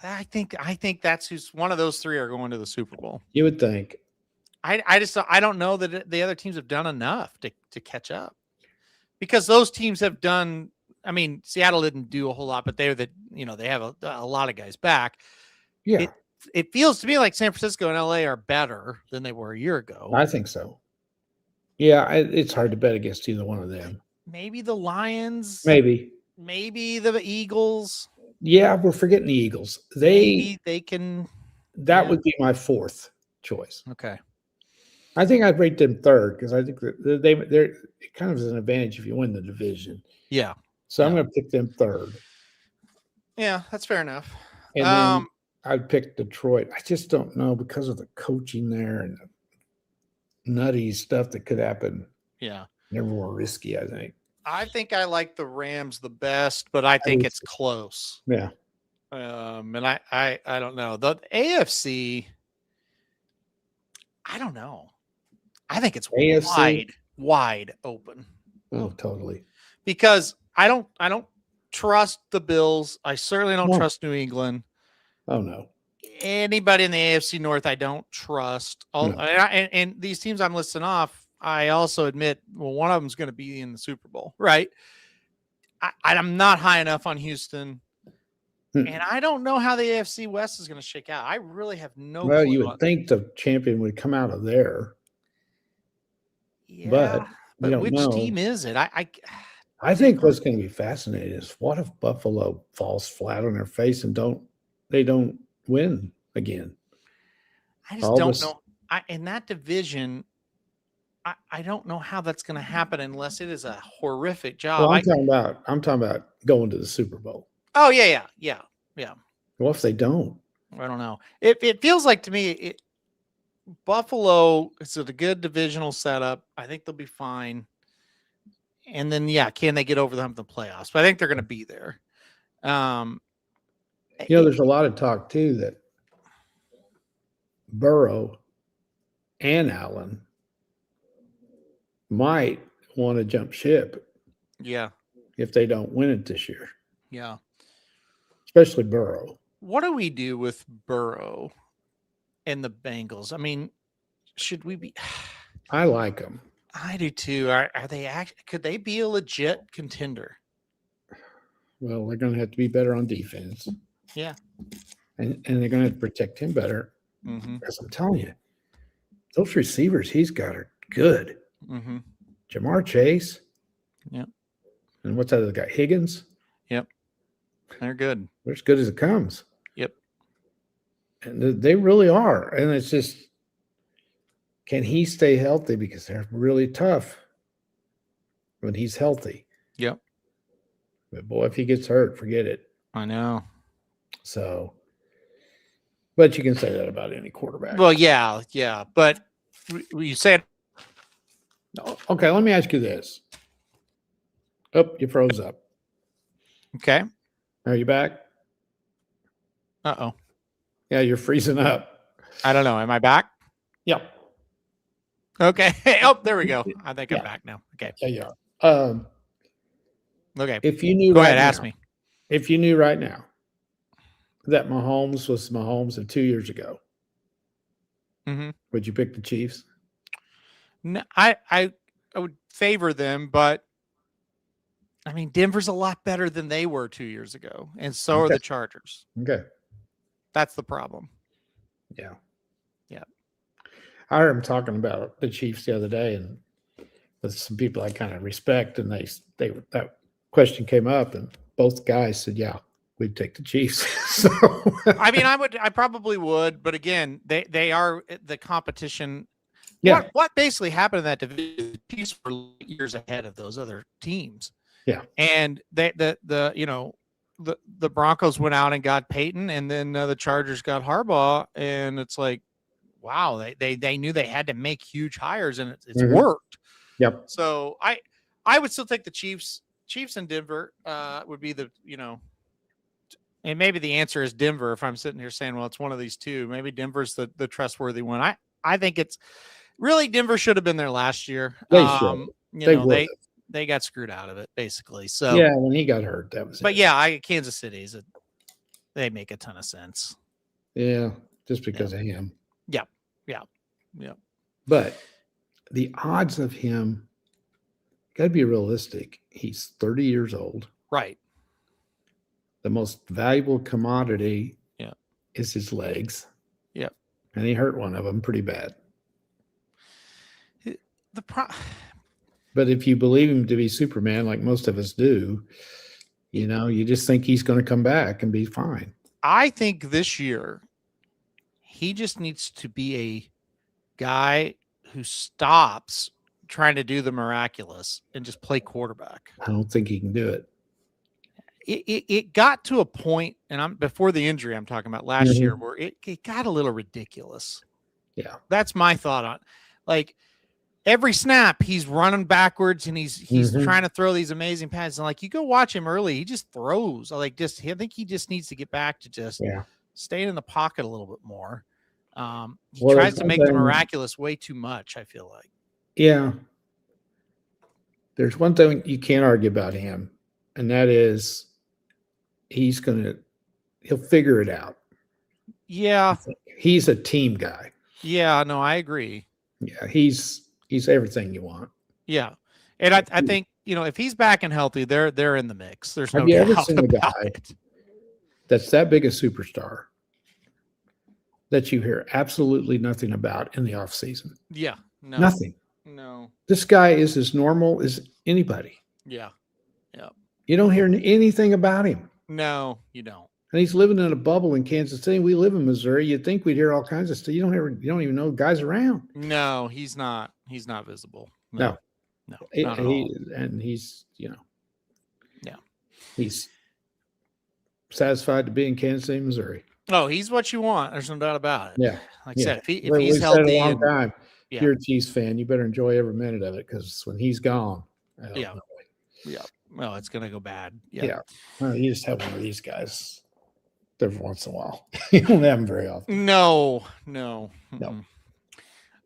I think that's who's one of those three are going to the Super Bowl. You would think. I don't know that the other teams have done enough to catch up, because those teams have done. I mean, Seattle didn't do a whole lot, but they have a lot of guys back. Yeah. It feels to me like San Francisco and LA are better than they were a year ago. I think so. Yeah, it's hard to bet against either one of them. Maybe the Lions. Maybe the Eagles. Yeah, we're forgetting the Eagles. Maybe they can. That would be my fourth choice. Okay. I think I'd rate them third because I think that they're it kind of is an advantage if you win the division. Yeah. So I'm going to pick them third. Yeah, that's fair enough. And then I'd pick Detroit. I just don't know because of the coaching there and the nutty stuff that could happen. Yeah. They're more risky, I think. I think I like the Rams the best, but I think it's close. Yeah. And I don't know. The AFC, I don't know. I think it's AFC? wide open. Oh, totally. Because I don't trust the Bills. I certainly don't trust New England. Oh no. Anybody in the AFC North, I don't trust. And these teams I'm listing off, I also admit, well, one of them is going to be in the Super Bowl, right? I'm not high enough on Houston. And I don't know how the AFC West is going to shake out. I really have no clue. Well, you would think the champion would come out of there. Yeah, but which team is it? I think what's going to be fascinating is what if Buffalo falls flat on their face and they don't win again? I just don't know. In that division, I don't know how that's going to happen unless it is a horrific job. Well, I'm talking about going to the Super Bowl. Oh yeah. What if they don't? I don't know. It feels like to me, Buffalo is a good divisional setup. I think they'll be fine. And then, can they get over the hump in the playoffs? But I think they're going to be there. There's a lot of talk too that Burrow and Allen might want to jump ship. Yeah. If they don't win it this year. Yeah. Especially Burrow. What do we do with Burrow and the Bengals? I mean, should we be? I like them. I do too. Are they could they be a legit contender? Well, they're going to have to be better on defense. Yeah. And they're going to have to protect him better. As I'm telling you, those receivers he's got are good. Jamar Chase. Yep. And what's that other guy? Higgins. Yep. They're good. They're as good as it comes. Yep. And they really are. And it's just, can he stay healthy? Because they're really tough when he's healthy. Yep. But boy, if he gets hurt, forget it. I know. So, but you can say that about any quarterback. Well, yeah. But you said. Okay, let me ask you this. Oh, you froze up. Okay. Are you back? Uh-oh. Yeah, you're freezing up. I don't know. Am I back? Yep. Okay. Oh, there we go. I think I'm back now. Okay. Yeah, you are. Okay. If you knew, go ahead. Ask me. If you knew right now that Mahomes was Mahomes of 2 years ago, would you pick the Chiefs? No, I would favor them, but I mean, Denver's a lot better than they were 2 years ago, and so are the Chargers. Okay. That's the problem. Yeah. Yeah. I heard him talking about the Chiefs the other day, and with some people I kind of respect, and they that question came up, and both guys said, "Yeah, we'd take the Chiefs." So, I mean, I probably would, but again, they are the competition. Yeah. What basically happened in that division? The Chiefs were years ahead of those other teams. Yeah. And the Broncos went out and got Peyton, and then the Chargers got Harbaugh, and it's like, wow, they knew they had to make huge hires, and it's worked. Yep. So I would still take the Chiefs. Chiefs and Denver would be the, and maybe the answer is Denver. If I'm sitting here saying, well, it's one of these two, maybe Denver's the trustworthy one. I think it's really Denver should have been there last year. They should. They got screwed out of it basically. So yeah, when he got hurt, that was. But it. Kansas City's they make a ton of sense. Yeah, just because of him. Yeah. But the odds of him, got to be realistic. He's 30 years old. Right. The most valuable commodity is his legs. Yep. And he hurt one of them pretty bad. But if you believe him to be Superman, like most of us do, you just think he's going to come back and be fine. I think this year he just needs to be a guy who stops trying to do the miraculous and just play quarterback. I don't think he can do it. It got to a point, and before the injury I'm talking about last year, where it got a little ridiculous. Yeah. That's my thought on, like, every snap he's running backwards and he's trying to throw these amazing passes. And like, you go watch him early, he just throws. I think he just needs to get back to just staying in the pocket a little bit more. He tries to make the miraculous way too much, I feel like. Yeah. There's one thing you can't argue about him, and that is he'll figure it out. Yeah. He's a team guy. Yeah, no, I agree. Yeah, he's everything you want. Yeah. And I think, if he's back and healthy, they're in the mix. There's no Have you ever doubt seen a about guy it. that's that big a superstar that you hear absolutely nothing about in the off season? Yeah. No. Nothing. No. This guy is as normal as anybody. Yeah. Yeah. You don't hear anything about him. No, you don't. And he's living in a bubble in Kansas City. We live in Missouri. You'd think we'd hear all kinds of stuff. You don't even know guys around. No, he's not. He's not visible. No. Not at all. And he's, Yeah. he's satisfied to be in Kansas City, Missouri. Oh, he's what you want. There's no doubt about it. Yeah. Like I said, if We've he's said healthy, it a long time. Yeah. If you're a Chiefs fan, you better enjoy every minute of it, because when he's gone, yeah. Well, it's gonna go bad. Yeah. Well, you just have one of these guys every once in a while. You don't have them very often. No.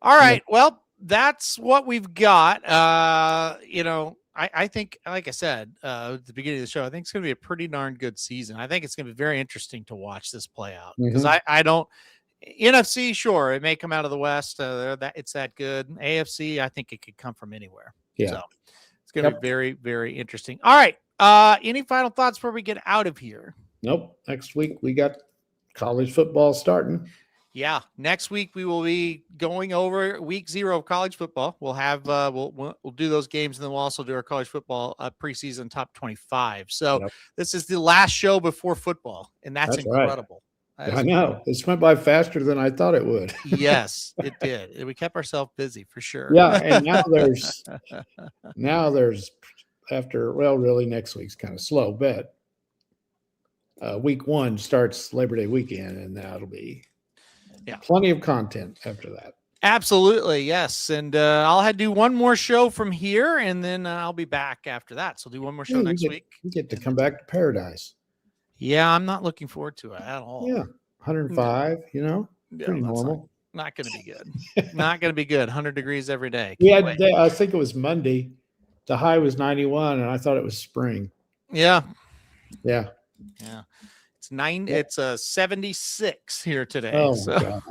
All right. Well, that's what we've got. I think, like I said at the beginning of the show, I think it's going to be a pretty darn good season. I think it's going to be very interesting to watch this play out, because I don't. NFC, sure, it may come out of the West. It's that good. AFC, I think it could come from anywhere. Yeah. So it's going to be very, very interesting. All right. Any final thoughts before we get out of here? Nope. Next week we got college football starting. Yeah, next week we will be going over week 0 of college football. We'll have we'll do those games, and then we'll also do our college football preseason top 25. So this is the last show before football, and that's incredible. Right. I know. It went by faster than I thought it would. Yes, it did. We kept ourselves busy for sure. Yeah, and now there's really next week's kind of slow, but week 1 starts Labor Day weekend, and that'll be plenty of content after that. Absolutely, yes. And I'll do one more show from here, and then I'll be back after that. So do one more show next week. You get to come back to paradise. Yeah, I'm not looking forward to it at all. Yeah, 105, pretty normal. Not going to be good. Not going to be good. 100 degrees every day. I think it was Monday. The high was 91, and I thought it was spring. Yeah. Yeah. Yeah. It's 76 here today. Oh, so. God.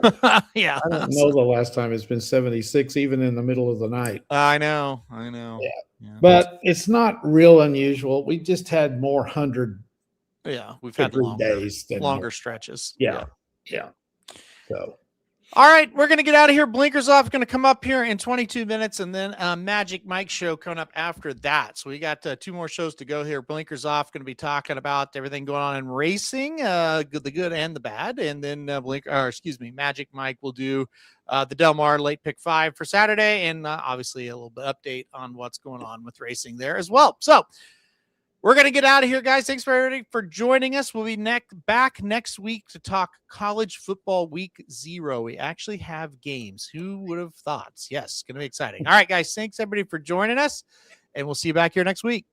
Yeah. I don't know the last time it's been 76, even in the middle of the night. I know. Yeah. But it's not real unusual. We just had more 100. Yeah. We've had longer stretches. Yeah. So. All right, we're going to get out of here. Blinkers Off going to come up here in 22 minutes, and then Magic Mike show coming up after that. So we got 2 more shows to go here. Blinkers Off going to be talking about everything going on in racing, the good and the bad. And then Magic Mike will do the Del Mar late pick 5 for Saturday, and obviously a little bit update on what's going on with racing there as well. So we're going to get out of here, guys. Thanks for everybody for joining us. We'll be back next week to talk college football week 0. We actually have games. Who would have thought? Yes, it's going to be exciting. All right, guys. Thanks, everybody, for joining us, and we'll see you back here next week.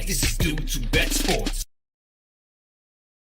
This is Dudes Who Bet Sports.